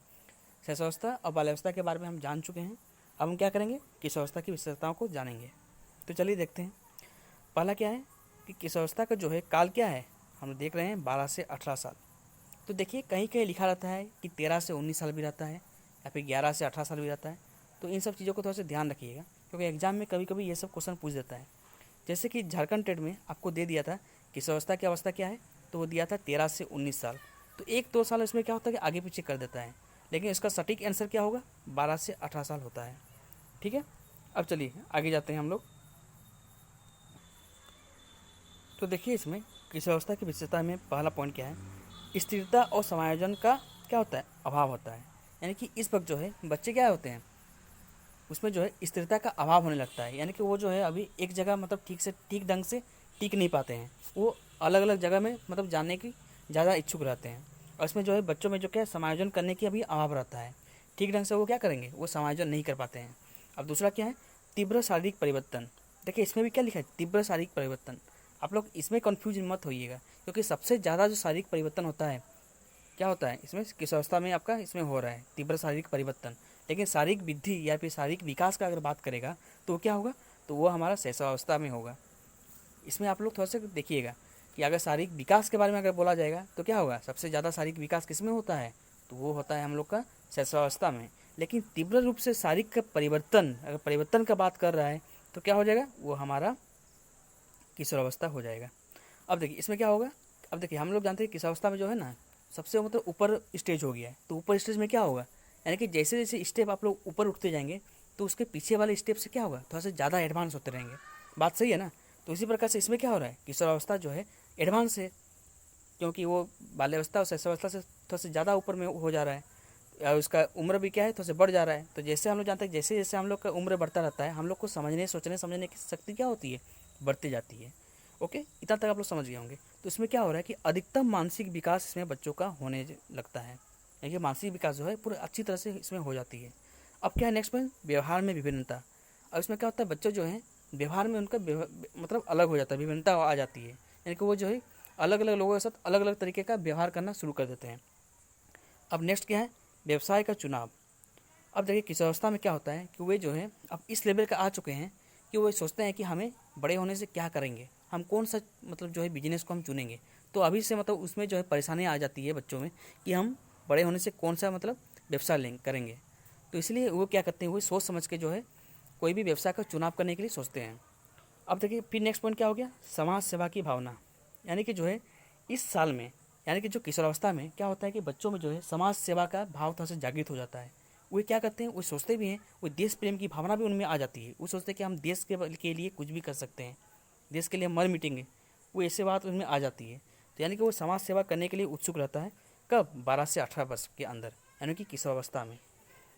शैशवावस्था और बाल्यावस्था के बारे में हम जान चुके हैं, अब हम क्या करेंगे, किशोरावस्था की विशेषताओं को जानेंगे। तो चलिए देखते हैं। पहला क्या है कि किशोरावस्था का जो है काल क्या है, हम देख रहे हैं 12 से 18 साल। तो देखिए कहीं कहीं लिखा रहता है कि 13 से 19 साल भी रहता है, या फिर 11 से 18 साल भी रहता है। तो इन सब चीज़ों को थोड़ा सा ध्यान रखिएगा, क्योंकि एग्जाम में कभी कभी ये सब क्वेश्चन पूछ देता है। जैसे कि झारखंड टेट में आपको दे दिया था किशोरावस्था की अवस्था क्या है, तो वो दिया था 13 से 19 साल। तो 1-2 साल इसमें क्या होता है कि आगे पीछे कर देता है, लेकिन इसका सटीक आंसर क्या होगा, 12 से 18 साल होता है। ठीक है, अब चलिए आगे जाते हैं हम लोग। तो देखिए इसमें किशोरावस्था की विशेषता में पहला पॉइंट क्या है, स्थिरता और समायोजन का क्या होता है, अभाव होता है। यानी कि इस वक्त जो है बच्चे क्या होते हैं, उसमें जो है स्थिरता का अभाव होने लगता है। यानी कि वो जो है अभी एक जगह मतलब ठीक ढंग से टिक नहीं पाते हैं, वो अलग अलग जगह में मतलब जानने की ज़्यादा इच्छुक रहते हैं। और इसमें जो है बच्चों में जो क्या है समायोजन करने की अभी अभाव रहता है। ठीक ढंग से वो क्या करेंगे, वो समायोजन नहीं कर पाते हैं। अब दूसरा क्या है, तीव्र शारीरिक परिवर्तन। देखिए इसमें भी क्या लिखा है, तीव्र शारीरिक परिवर्तन। आप लोग इसमें कन्फ्यूज मत होइएगा, क्योंकि सबसे ज़्यादा जो शारीरिक परिवर्तन होता है क्या होता है इसमें, किशोरावस्था में आपका इसमें हो रहा है तीव्र शारीरिक परिवर्तन। लेकिन शारीरिक वृद्धि या फिर शारीरिक विकास का अगर बात करेगा तो क्या होगा, तो वो हमारा शैशवावस्था में होगा। इसमें आप लोग थोड़ा सा देखिएगा कि अगर शारीरिक विकास के बारे में अगर बोला जाएगा तो क्या होगा, सबसे ज़्यादा शारीरिक विकास किस में होता है, तो वो होता है हम लोग का शैशवावस्था में। लेकिन तीव्र रूप से शारीरिक का परिवर्तन, अगर परिवर्तन का बात कर रहा है तो क्या हो जाएगा, वो हमारा किशोरावस्था हो जाएगा। अब देखिए इसमें क्या होगा, अब देखिए हम लोग जानते हैं किशोरावस्था में जो है ना सबसे मतलब ऊपर स्टेज हो गया है, तो ऊपर स्टेज में क्या होगा, यानी कि जैसे जैसे स्टेप आप लोग ऊपर उठते जाएंगे तो उसके पीछे वाले स्टेप से क्या होगा, थोड़ा सा ज़्यादा एडवांस होते रहेंगे। बात सही है ना। तो इसी प्रकार से इसमें क्या हो रहा है, किशोरावस्था जो है एडवांस है, क्योंकि वो बाल्यावस्था और शैशवावस्था से थोड़ा सा ज़्यादा ऊपर में हो जा रहा है, और उसका उम्र भी क्या है थोड़ा सा बढ़ जा रहा है। तो जैसे हम लोग जानते हैं जैसे जैसे हम लोग का उम्र बढ़ता रहता है, हम लोग को समझने सोचने समझने की शक्ति क्या होती है, बढ़ती जाती है। ओके, इतना तक आप लोग समझ गए होंगे। तो इसमें क्या हो रहा है कि अधिकतम मानसिक विकास इसमें बच्चों का होने लगता है, यानी कि मानसिक विकास जो है पूरे अच्छी तरह से इसमें हो जाती है। अब क्या है नेक्स्ट पॉइंट, व्यवहार में विभिन्नता। अब इसमें क्या होता है, बच्चे जो हैं व्यवहार में उनका मतलब अलग हो जाता है, विभिन्नता आ जाती है, यानी कि वो जो है अलग अलग लोगों के साथ अलग अलग तरीके का व्यवहार करना शुरू कर देते हैं। अब नेक्स्ट क्या है, व्यवसाय का चुनाव। अब देखिए किशोरावस्था में क्या होता है कि वे जो है अब इस लेवल का आ चुके हैं कि वो सोचते हैं कि हमें बड़े होने से क्या करेंगे, हम कौन सा मतलब जो है बिजनेस को हम चुनेंगे। तो अभी से मतलब उसमें जो है परेशानी आ जाती है बच्चों में कि हम बड़े होने से कौन सा मतलब व्यवसाय लेंगे करेंगे। तो इसलिए वो क्या करते हैं, वो सोच समझ के जो है कोई भी व्यवसाय का चुनाव करने के लिए सोचते हैं। अब देखिए फिर नेक्स्ट पॉइंट क्या हो गया, समाज सेवा की भावना। यानी कि जो है इस साल में, यानी कि जो किशोरावस्था में क्या होता है कि बच्चों में जो है समाज सेवा का भाव थोड़ा सा जागृत हो जाता है। वे क्या करते हैं, वो सोचते भी हैं, वो देश प्रेम की भावना भी उनमें आ जाती है। वो सोचते हैं कि हम देश के लिए कुछ भी कर सकते हैं, देश के लिए मर मिटेंगे, वो ऐसे बात उनमें आ जाती है। तो यानी कि वो समाज सेवा करने के लिए उत्सुक रहता है। कब, 12 से 18 वर्ष के अंदर, यानी कि किशोरावस्था में।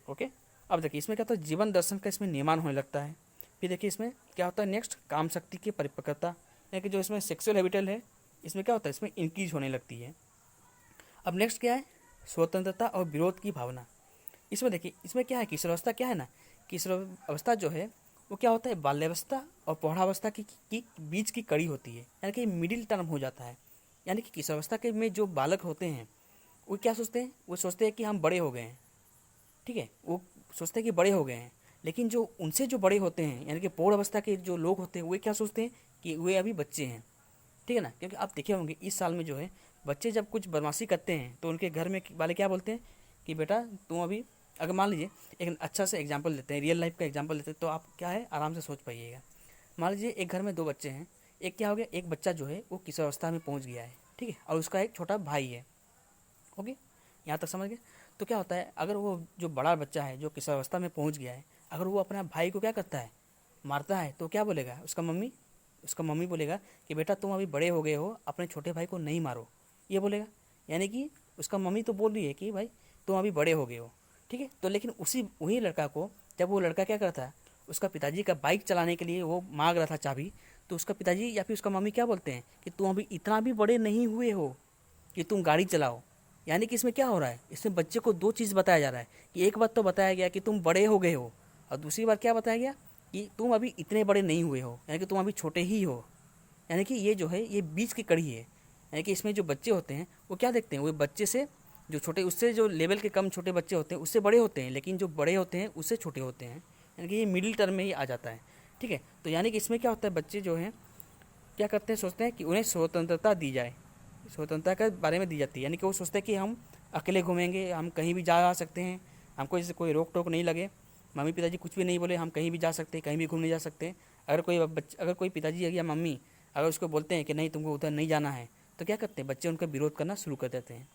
ओके, अब देखिए इसमें क्या होता है, जीवन दर्शन का इसमें निर्माण होने लगता है। फिर देखिए इसमें क्या होता है नेक्स्ट, काम शक्ति की परिपक्वता, यानी कि जो इसमें सेक्सुअल हैबिटल है इसमें क्या होता है, इसमें इंक्रीज होने लगती है। अब नेक्स्ट क्या है, स्वतंत्रता और विरोध की भावना। इसमें देखिए इसमें क्या है, किशोरावस्था क्या है ना, किशोरावस्था जो है वो क्या होता है, बाल्यावस्था और प्रौढ़ावस्था की बीच की कड़ी होती है, यानी कि मिडिल टर्म हो जाता है। यानी कि किशोरावस्था के में जो बालक होते हैं वो क्या सोचते हैं, वो सोचते हैं कि हम बड़े हो गए हैं, ठीक है, वो सोचते हैं कि बड़े हो गए हैं। लेकिन जो उनसे जो बड़े होते हैं यानी कि प्रौढ़ अवस्था के जो लोग होते हैं वे क्या सोचते हैं कि वे अभी बच्चे हैं, ठीक है ना। क्योंकि आप देखे होंगे इस साल में जो है बच्चे जब कुछ बदमाशी करते हैं तो उनके घर में वाले क्या बोलते हैं कि बेटा तुम अभी, अगर मान लीजिए एक अच्छा सा एग्जाम्पल लेते हैं, रियल लाइफ का एग्जाम्पल लेते हैं, तो आप क्या है आराम से सोच पाइएगा। मान लीजिए एक घर में दो बच्चे हैं, एक क्या हो गया, एक बच्चा जो है वो किशोरावस्था में पहुंच गया है, ठीक है, और उसका एक छोटा भाई है। ओके, यहाँ तक समझ गए। तो क्या होता है, अगर वो जो बड़ा बच्चा है जो किशोरावस्था में पहुंच गया है, अगर वो अपना भाई को क्या करता है, मारता है, तो क्या बोलेगा उसका मम्मी बोलेगा कि बेटा तुम अभी बड़े हो गए हो, अपने छोटे भाई को नहीं मारो, ये बोलेगा। यानी कि उसका मम्मी तो बोल रही है कि भाई तुम अभी बड़े हो गए हो, ठीक है। तो लेकिन वही लड़का को, जब वो लड़का क्या करता है, उसका पिताजी का बाइक चलाने के लिए वो मांग रहा था चाबी, तो उसका पिताजी या फिर उसका मम्मी क्या बोलते हैं कि तुम अभी इतना भी बड़े नहीं हुए हो कि तुम गाड़ी चलाओ। यानी कि इसमें क्या हो रहा है, इसमें बच्चे को दो चीज़ बताया जा रहा है कि एक बात तो बताया गया कि तुम बड़े हो गए हो, और दूसरी बात क्या बताया गया कि तुम अभी इतने बड़े नहीं हुए हो, यानी कि तुम अभी छोटे ही हो। यानी कि ये जो है ये बीच की कड़ी है। यानी कि इसमें जो बच्चे होते हैं वो क्या देखते हैं, वो बच्चे से जो छोटे, उससे जो लेवल के कम छोटे बच्चे होते हैं उससे बड़े होते हैं, लेकिन जो बड़े होते हैं उससे छोटे होते हैं, यानी कि ये मिडिल टर्म में ही आ जाता है, ठीक है। तो यानी कि इसमें क्या होता है, बच्चे जो हैं क्या करते हैं, सोचते हैं कि उन्हें स्वतंत्रता दी जाए, स्वतंत्रता के बारे में दी जाती है। यानी कि वो सोचते हैं कि हम अकेले घूमेंगे, हम कहीं भी जा सकते हैं, हमको इससे कोई रोक टोक नहीं लगे, मम्मी पिताजी कुछ भी नहीं बोले, हम कहीं भी जा सकते हैं, कहीं भी घूमने जा सकते हैं। अगर कोई पिताजी या मम्मी अगर उसको बोलते हैं कि नहीं तुमको उधर नहीं जाना है, तो क्या करते हैं, बच्चे उनका विरोध करना शुरू कर देते हैं।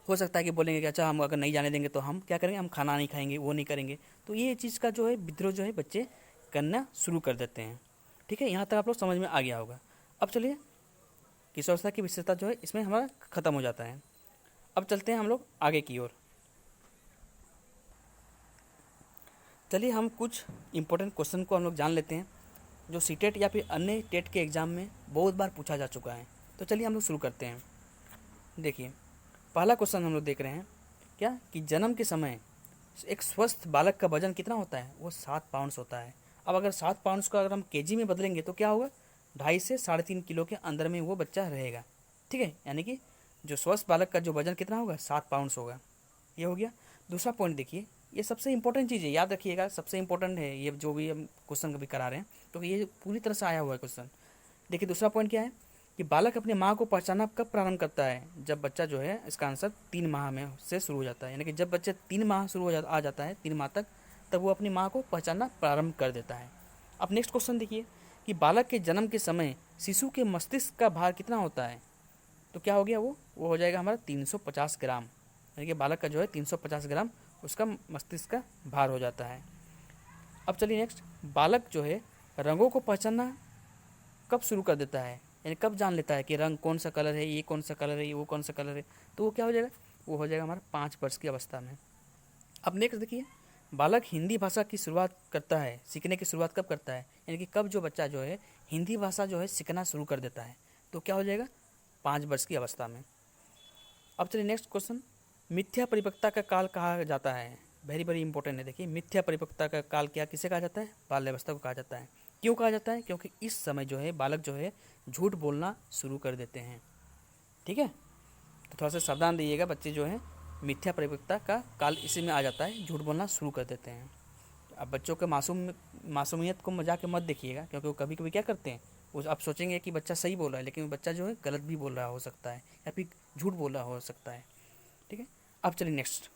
हो सकता है कि बोलेंगे कि अच्छा हम अगर नहीं जाने देंगे तो हम क्या करेंगे, हम खाना नहीं खाएंगे, वो नहीं करेंगे। तो ये चीज़ का जो है विद्रोह जो है बच्चे करना शुरू कर देते हैं, ठीक है। यहाँ तक आप लोग समझ में आ गया होगा। अब चलिए किशोरावस्था की विशेषता जो है इसमें हमारा ख़त्म हो जाता है। अब चलते हैं हम लोग आगे की ओर। चलिए हम कुछ इंपॉर्टेंट क्वेश्चन को हम लोग जान लेते हैं जो सीटेट या फिर अन्य टेट के एग्ज़ाम में बहुत बार पूछा जा चुका है। तो चलिए हम लोग शुरू करते हैं। देखिए पहला क्वेश्चन हम लोग देख रहे हैं क्या कि जन्म के समय एक स्वस्थ बालक का वजन कितना होता है, वो 7 पाउंड्स होता है। अब अगर 7 पाउंड्स को अगर हम केजी में बदलेंगे तो क्या होगा, 2.5 से 3.5 किलो के अंदर में वो बच्चा रहेगा। ठीक है, यानी कि जो स्वस्थ बालक का जो वजन कितना होगा, 7 पाउंड्स होगा। ये हो गया। दूसरा पॉइंट देखिए, ये सबसे इंपॉर्टेंट चीज़ है, याद रखिएगा, सबसे इंपॉर्टेंट है ये जो भी हम क्वेश्चन कभी करा रहे हैं, तो ये पूरी तरह से आया हुआ है क्वेश्चन। देखिए दूसरा पॉइंट क्या है कि बालक अपने माँ को पहचानना कब प्रारंभ करता है, जब बच्चा जो है, इसका आंसर 3 माह में से शुरू हो जाता है। यानी कि जब बच्चे 3 माह शुरू आ जाता है, 3 माह तक, तब वो अपनी माँ को पहचानना प्रारंभ कर देता है। अब नेक्स्ट क्वेश्चन देखिए कि बालक के जन्म के समय शिशु के मस्तिष्क का भार कितना होता है, तो क्या हो गया, वो हो जाएगा हमारा 350 ग्राम। यानी कि बालक का जो है 350 ग्राम उसका मस्तिष्क का भार हो जाता है। अब चलिए नेक्स्ट, बालक जो है रंगों को पहचानना कब शुरू कर देता है, यानी कब जान लेता है कि रंग कौन सा कलर है, ये कौन सा कलर है, ये वो कौन सा कलर है, तो वो क्या हो जाएगा, वो हो जाएगा हमारा 5 वर्ष की अवस्था में। अब नेक्स्ट देखिए, बालक हिंदी भाषा की शुरुआत करता है, सीखने की शुरुआत कब करता है, यानी कि कब जो बच्चा जो है हिंदी भाषा जो है सीखना शुरू कर देता है, तो क्या हो जाएगा, 5 वर्ष की अवस्था में। अब चलिए नेक्स्ट क्वेश्चन, मिथ्या परिपक्वता का काल कहा जाता है, वेरी वेरी इंपॉर्टेंट है। देखिए मिथ्या परिपक्वता का काल क्या किसे कहा जाता है, बाल्यावस्था को कहा जाता है। क्यों कहा जाता है, क्योंकि इस समय जो है बालक जो है झूठ बोलना शुरू कर देते हैं। ठीक है, तो थोड़ा सा सावधान रहिएगा, बच्चे जो है मिथ्या परिपक्वता का काल इसी में आ जाता है, झूठ बोलना शुरू कर देते हैं। अब बच्चों के मासूमियत को मजाक के मत देखिएगा, क्योंकि वो कभी कभी क्या करते हैं, वो आप सोचेंगे कि बच्चा सही बोल रहा है, लेकिन बच्चा जो है गलत भी बोल रहा हो सकता है, या फिर झूठ बोल रहा हो सकता है। ठीक है, अब चलिए नेक्स्ट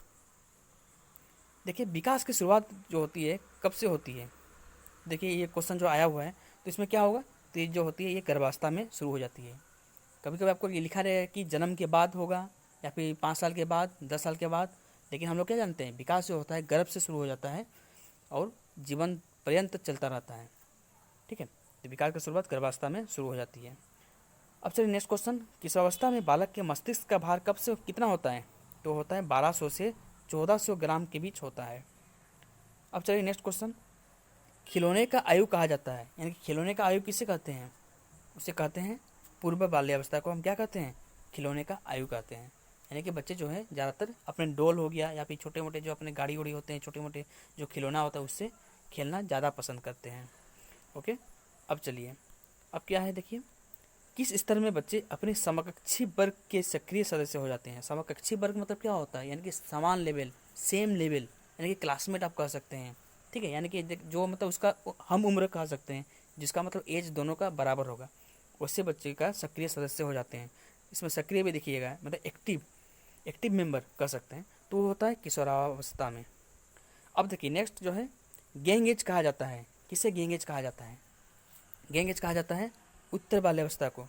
देखिए, विकास की शुरुआत जो होती है कब से होती है। देखिए ये क्वेश्चन जो आया हुआ है, तो इसमें क्या होगा, तो ये जो होती है ये गर्भावस्था में शुरू हो जाती है। कभी कभी आपको ये लिखा रहेगा कि जन्म के बाद होगा, या फिर 5 साल के बाद, 10 साल के बाद, लेकिन हम लोग क्या जानते हैं, विकास जो होता है गर्भ से शुरू हो जाता है और जीवन पर्यंत चलता रहता है। ठीक है, तो विकास की शुरुआत गर्भावस्था में शुरू हो जाती है। अब चलिए नेक्स्ट क्वेश्चन, किस अवस्था में बालक के मस्तिष्क का भार कब से कितना होता है, तो होता है 1200 से 1400 ग्राम के बीच होता है। अब चलिए नेक्स्ट क्वेश्चन, खिलौने का आयु कहा जाता है, यानी कि खिलौने का आयु किसे कहते हैं, उसे कहते हैं पूर्व बाल्यावस्था को हम क्या कहते हैं, खिलौने का आयु कहते हैं। यानी कि बच्चे जो है ज़्यादातर अपने डॉल हो गया, या फिर छोटे मोटे जो अपने गाड़ी उड़ी होते हैं, छोटे मोटे जो खिलौना होता है उससे खेलना ज़्यादा पसंद करते हैं। ओके, अब चलिए, अब क्या है देखिए, किस स्तर में बच्चे अपने समकक्षी वर्ग के सक्रिय सदस्य हो जाते हैं। समकक्षी वर्ग मतलब क्या होता है, यानी कि समान लेवल, सेम लेवल, यानी कि क्लासमेट आप कह सकते हैं। ठीक है, यानी कि जो मतलब उसका हम उम्र कह सकते हैं, जिसका मतलब एज दोनों का बराबर होगा, उससे बच्चे का सक्रिय सदस्य हो जाते हैं। इसमें सक्रिय भी देखिएगा, मतलब एक्टिव मेंबर कह सकते हैं, तो वो होता है किशोरावस्था में। अब देखिए नेक्स्ट जो है, गैंग एज कहा जाता है, किसे गैंग एज कहा जाता है, गैंग एज कहा जाता है उत्तर बाल्यावस्था को।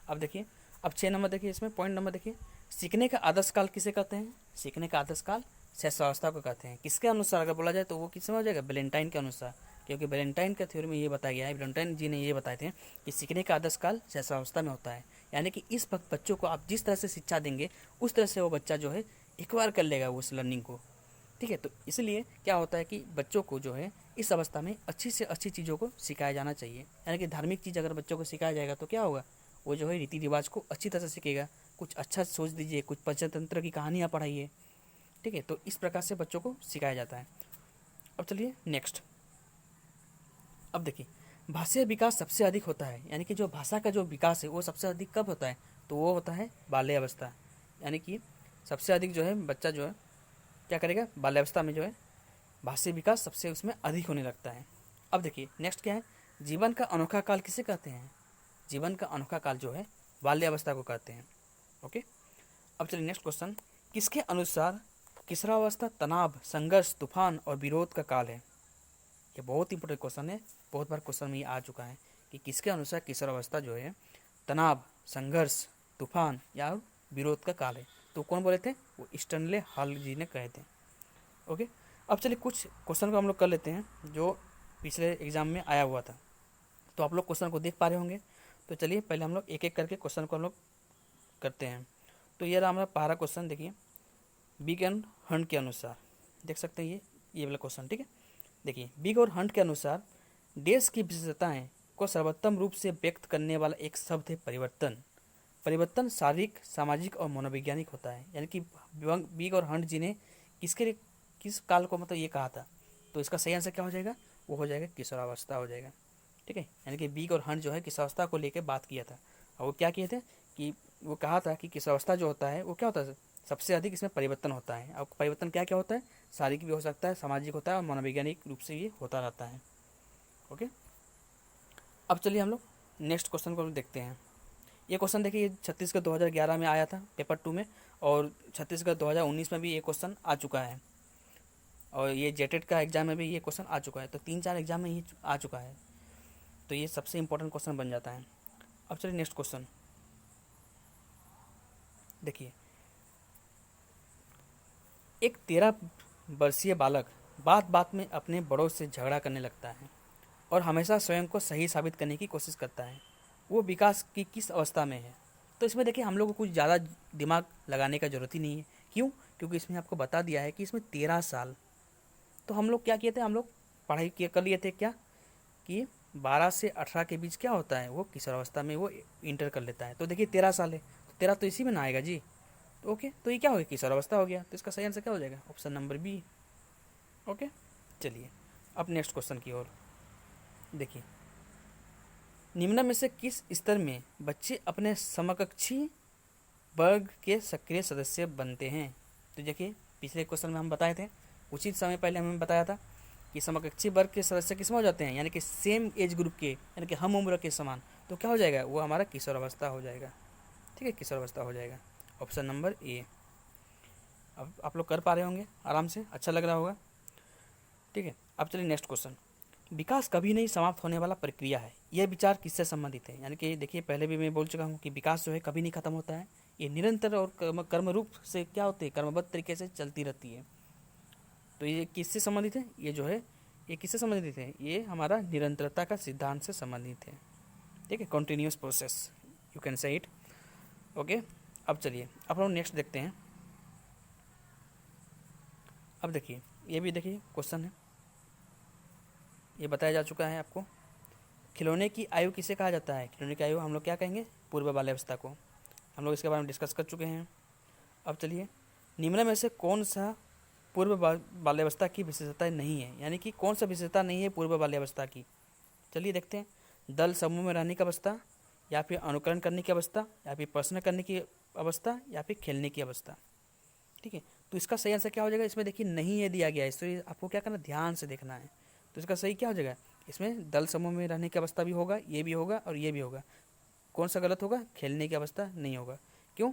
अब देखिए, अब 6 नंबर देखिए, इसमें पॉइंट नंबर देखिए, सीखने का आदर्श काल किसे कहते हैं, सीखने का आदर्श काल शैशवावस्था को कहते हैं। किसके अनुसार अगर बोला जाए तो वो किसमें हो जाएगा, वैलेंटाइन के अनुसार, क्योंकि वैलेंटाइन का थ्योरी में ये बताया गया है, वैलेंटाइन जी ने ये बताए थे कि सीखने का आदर्श काल शैशवावस्था में होता है। यानी कि इस वक्त बच्चों को आप जिस तरह से शिक्षा देंगे, उस तरह से वो बच्चा जो है एक्वायर कर लेगा उस लर्निंग को। ठीक है, तो इसलिए क्या होता है कि बच्चों को जो है इस अवस्था में अच्छी से अच्छी चीज़ों को सिखाया जाना चाहिए। यानी कि धार्मिक चीज़ अगर बच्चों को सिखाया जाएगा तो क्या होगा, वो जो है रीति रिवाज को अच्छी तरह से सीखेगा। कुछ अच्छा सोच दीजिए, कुछ पंचतंत्र की कहानियाँ पढ़ाइए। ठीक है, तो इस प्रकार से बच्चों को सिखाया जाता है। अब चलिए नेक्स्ट, अब देखिए, भाषाई विकास सबसे अधिक होता है, यानी कि जो भाषा का जो विकास है वो सबसे अधिक कब होता है, तो वो होता है बाल्यावस्था। यानी कि सबसे अधिक जो है बच्चा जो है क्या करेगा, बाल्यावस्था में जो है भाषाई विकास सबसे उसमें अधिक होने लगता है। अब देखिए नेक्स्ट क्या है, जीवन का अनोखा काल किसे कहते हैं, जीवन का अनोखा काल जो है बाल्यावस्था को कहते हैं। ओके, अब चलिए नेक्स्ट क्वेश्चन, किसके अनुसार किशोरावस्था तनाव, संघर्ष, तूफान और विरोध का काल है। ये बहुत इंपॉर्टेंट क्वेश्चन है, बहुत बार क्वेश्चन में ये आ चुका है कि किसके अनुसार किशोरावस्था जो है तनाव, संघर्ष, तूफान या विरोध का काल है। तो कौन बोले थे, वो स्टैनले हॉल जी ने कहे थे। ओके, अब चलिए कुछ क्वेश्चन को हम लोग कर लेते हैं जो पिछले एग्जाम में आया हुआ था। तो आप लोग क्वेश्चन को देख पा रहे होंगे, तो चलिए पहले हम लोग एक एक करके क्वेश्चन को हम लोग करते हैं। तो ये रहा हमारा पहला क्वेश्चन, देखिए बिग एंड हंट के अनुसार, देख सकते हैं ये वाला क्वेश्चन। ठीक है, देखिए बिग और हंट के अनुसार देश की विशेषताएं को सर्वोत्तम रूप से व्यक्त करने वाला एक शब्द है परिवर्तन। परिवर्तन शारीरिक, सामाजिक और मनोवैज्ञानिक होता है। यानी कि बिग और हंट जी ने किस काल को मतलब ये कहा था, तो इसका सही आंसर क्या हो जाएगा, वो हो जाएगा किशोरावस्था हो जाएगा। ठीक है, यानी कि बीक और हंट जो है किशोरावस्था को लेकर बात किया था, और वो क्या किए थे कि वो कहा था कि किशोरावस्था जो होता है वो क्या होता है, सबसे अधिक इसमें परिवर्तन होता है। अब परिवर्तन क्या क्या होता है, शारीरिक भी हो सकता है, सामाजिक होता है, और मनोवैज्ञानिक रूप से ये होता रहता है। ओके, अब चलिए हम लोग नेक्स्ट क्वेश्चन को देखते हैं। ये क्वेश्चन देखिए छत्तीसगढ़ 2011 में आया था पेपर 2 में, और छत्तीसगढ़ 2019 में भी ये क्वेश्चन आ चुका है, और ये जेटेट का एग्जाम में भी ये क्वेश्चन आ चुका है, तो 3-4 एग्जाम में ये आ चुका है, तो ये सबसे इंपॉर्टेंट क्वेश्चन बन जाता है। अब चलिए नेक्स्ट क्वेश्चन देखिए। एक 13 वर्षीय बालक बात बात में अपने बड़ों से झगड़ा करने लगता है और हमेशा स्वयं को सही साबित करने की कोशिश करता है। वो विकास की किस अवस्था में है? तो इसमें देखिए हम लोग को कुछ ज़्यादा दिमाग लगाने का ज़रूरत ही नहीं है। क्यों? क्योंकि इसमें आपको बता दिया है कि इसमें 13 साल। तो हम लोग क्या किए थे, हम लोग पढ़ाई किया कर लिए थे क्या कि 12 से 18 के बीच क्या होता है, वो किशोरावस्था में वो इंटर कर लेता है। तो देखिए 13 साल है, तो 13 तो इसी में ना आएगा जी। तो ओके, तो ये क्या हो गया, किशोरावस्था हो गया। तो इसका सही आंसर क्या हो जाएगा, ऑप्शन नंबर बी। ओके, चलिए अब नेक्स्ट क्वेश्चन की ओर देखिए। निम्न में से किस स्तर में बच्चे अपने समकक्षी वर्ग के सक्रिय सदस्य बनते हैं? तो देखिए पिछले क्वेश्चन में हम बताए थे, उचित समय पहले हमें बताया था कि समकक्षी वर्ग के सदस्य किसमें हो जाते हैं, यानी कि सेम एज ग्रुप के, यानी कि हम उम्र के समान। तो क्या हो जाएगा, वो हमारा किशोरावस्था हो जाएगा। ठीक है, किशोरावस्था हो जाएगा, ऑप्शन नंबर ए। अब आप लोग कर पा रहे होंगे आराम से, अच्छा लग रहा होगा। ठीक है, अब चलिए नेक्स्ट क्वेश्चन। विकास कभी नहीं समाप्त होने वाला प्रक्रिया है, यह विचार किससे संबंधित है? यानी कि देखिए पहले भी मैं बोल चुका हूँ कि विकास जो है कभी नहीं खत्म होता है, ये निरंतर और कर्म रूप से क्या होते हैं, कर्मबद्ध तरीके से चलती रहती है। तो ये किससे संबंधित है, ये जो है ये किससे संबंधित है, ये हमारा निरंतरता का सिद्धांत से संबंधित है। ठीक है, continuous process you can say it. Okay, अब चलिए अब हम नेक्स्ट देखते हैं। अब देखिए ये भी देखिए क्वेश्चन है, ये बताया जा चुका है आपको। खिलौने की आयु किसे कहा जाता है? खिलौने की आयु हम लोग क्या कहेंगे, पूर्व बाल्यावस्था को। हम लोग इसके बारे में डिस्कस कर चुके हैं। अब चलिए, निम्न में से कौन सा पूर्व बाल्यावस्था की विशेषता नहीं है, यानी कि कौन सा विशेषता नहीं है पूर्व बाल्यावस्था की? चलिए देखते हैं। दल समूह में रहने की अवस्था, या फिर अनुकरण करने की अवस्था, या फिर प्रश्न करने की अवस्था, या फिर खेलने की अवस्था। ठीक है, तो इसका सही आंसर क्या हो जाएगा, इसमें देखिए नहीं है दिया गया है, इसलिए आपको क्या करना, ध्यान से देखना है। तो इसका सही क्या हो जाएगा, इसमें दल समूह में रहने की अवस्था भी होगा, ये भी होगा और ये भी होगा। कौन सा गलत होगा, खेलने की अवस्था नहीं होगा। क्यों?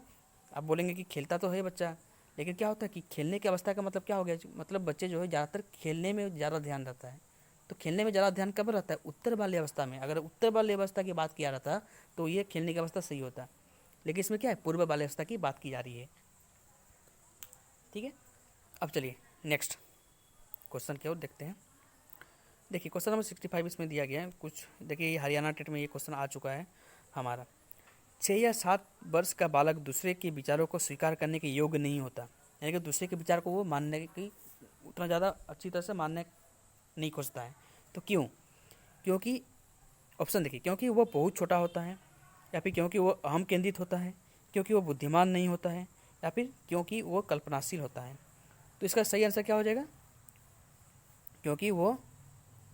आप बोलेंगे कि खेलता तो है बच्चा, लेकिन क्या होता है कि खेलने की अवस्था का मतलब क्या हो गया, मतलब बच्चे जो है ज़्यादातर खेलने में ज़्यादा ध्यान रहता है। तो खेलने में ज़्यादा ध्यान कब रहता है, उत्तर बाल्यावस्था में। अगर उत्तर बाल्यावस्था की बात किया रहता तो ये खेलने की अवस्था सही होता, लेकिन इसमें क्या है, पूर्व बाल्यावस्था की बात की जा रही है। ठीक है, अब चलिए नेक्स्ट क्वेश्चन की ओर देखते हैं। देखिए क्वेश्चन नंबर 65 इसमें दिया गया है कुछ। देखिए ये हरियाणा टेट में ये क्वेश्चन आ चुका है हमारा। 6 या 7 वर्ष का बालक दूसरे के विचारों को स्वीकार करने के योग्य नहीं होता, यानी कि दूसरे के विचार को वो मानने की उतना ज़्यादा अच्छी तरह से मानने नहीं खोजता है। तो क्यों? क्योंकि ऑप्शन देखिए, क्योंकि वो बहुत छोटा होता है, या फिर क्योंकि वो अहम केंद्रित होता है, क्योंकि वो बुद्धिमान नहीं होता है, या फिर क्योंकि वो कल्पनाशील होता है। तो इसका सही आंसर क्या हो जाएगा, क्योंकि वो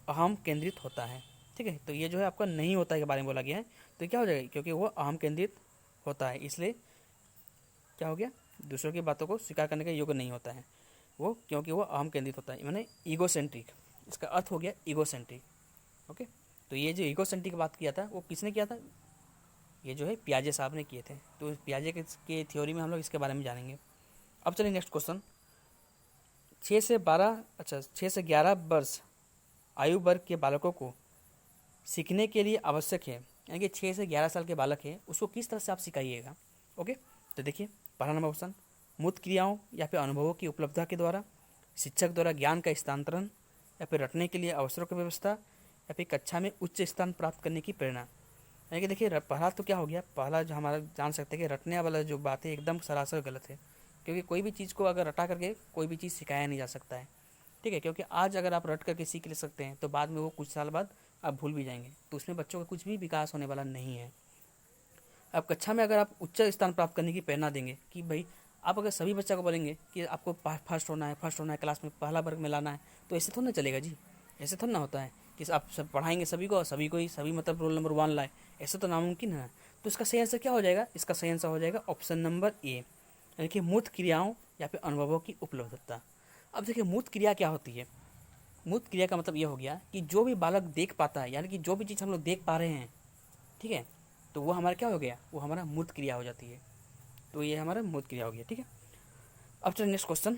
अहम केंद्रित होता है। ठीक है, तो ये जो है आपका नहीं होता है के बारे में बोला गया है, तो क्या हो जाएगा, क्योंकि वो अहम केंद्रित होता है, इसलिए क्या हो गया, दूसरों की बातों को स्वीकार करने का योग्य नहीं होता है वो, क्योंकि वो अहम केंद्रित होता है, यानी ईगोसेंट्रिक। इसका अर्थ हो गया ईगोसेंट्रिक। ओके, तो ये जो ईगोसेंट्रिक बात किया था वो किसने किया था, ये जो है पियाजे साहब ने किए थे। तो पियाजे के थ्योरी में हम लोग इसके बारे में जानेंगे। अब चलिए नेक्स्ट क्वेश्चन। 6 से 11 वर्ष आयु वर्ग के बालकों को सीखने के लिए आवश्यक है, यानी कि 6 से 11 साल के बालक है उसको किस तरह से आप सिखाइएगा। ओके, तो देखिए पहला नंबर ऑप्शन, मूर्त क्रियाओं या फिर अनुभवों की उपलब्धता के द्वारा, शिक्षक द्वारा ज्ञान का स्थानांतरण, या फिर रटने के लिए अवसरों की व्यवस्था, या फिर कक्षा में उच्च स्थान प्राप्त करने की प्रेरणा। यानी कि देखिए पहला तो क्या हो गया, पहला जो हमारा जान सकते हैं कि रटने वाला जो बात है एकदम सरासर गलत है, क्योंकि कोई भी चीज़ को अगर रटा करके कोई भी चीज़ सिखाया नहीं जा सकता है। ठीक है, क्योंकि आज अगर आप रट करके सीख ले सकते हैं तो बाद में वो कुछ साल बाद आप भूल भी जाएंगे, तो उसमें बच्चों का कुछ भी विकास होने वाला नहीं है। अब कक्षा में अगर आप उच्च स्थान प्राप्त करने की प्रेरणा देंगे कि भाई आप अगर सभी बच्चा को बोलेंगे कि आपको फर्स्ट होना है, फर्स्ट होना है, क्लास में पहला वर्ग में लाना है, तो ऐसे थोड़ा ना चलेगा जी। ऐसे थोड़ा ना होता है कि आप सब पढ़ाएंगे सभी को और सभी को ही सभी मतलब रोल नंबर 1 लाए, ऐसा तो नामुमकिन है। तो इसका सही आंसर क्या हो जाएगा? इसका सही आंसर हो जाएगा ऑप्शन नंबर ए, यानी कि मूर्त क्रियाओं या फिर अनुभवों की उपलब्धता। अब देखिए मूर्त क्रिया क्या होती है। मूर्त क्रिया का मतलब ये हो गया कि जो भी बालक देख पाता है, यानी कि जो भी चीज़ हम लोग देख पा रहे हैं, ठीक है, तो वो हमारा क्या हो गया? वो हमारा मूर्त क्रिया हो जाती है। तो ये हमारा मूर्त क्रिया हो गया, ठीक है। अब चलिए नेक्स्ट क्वेश्चन,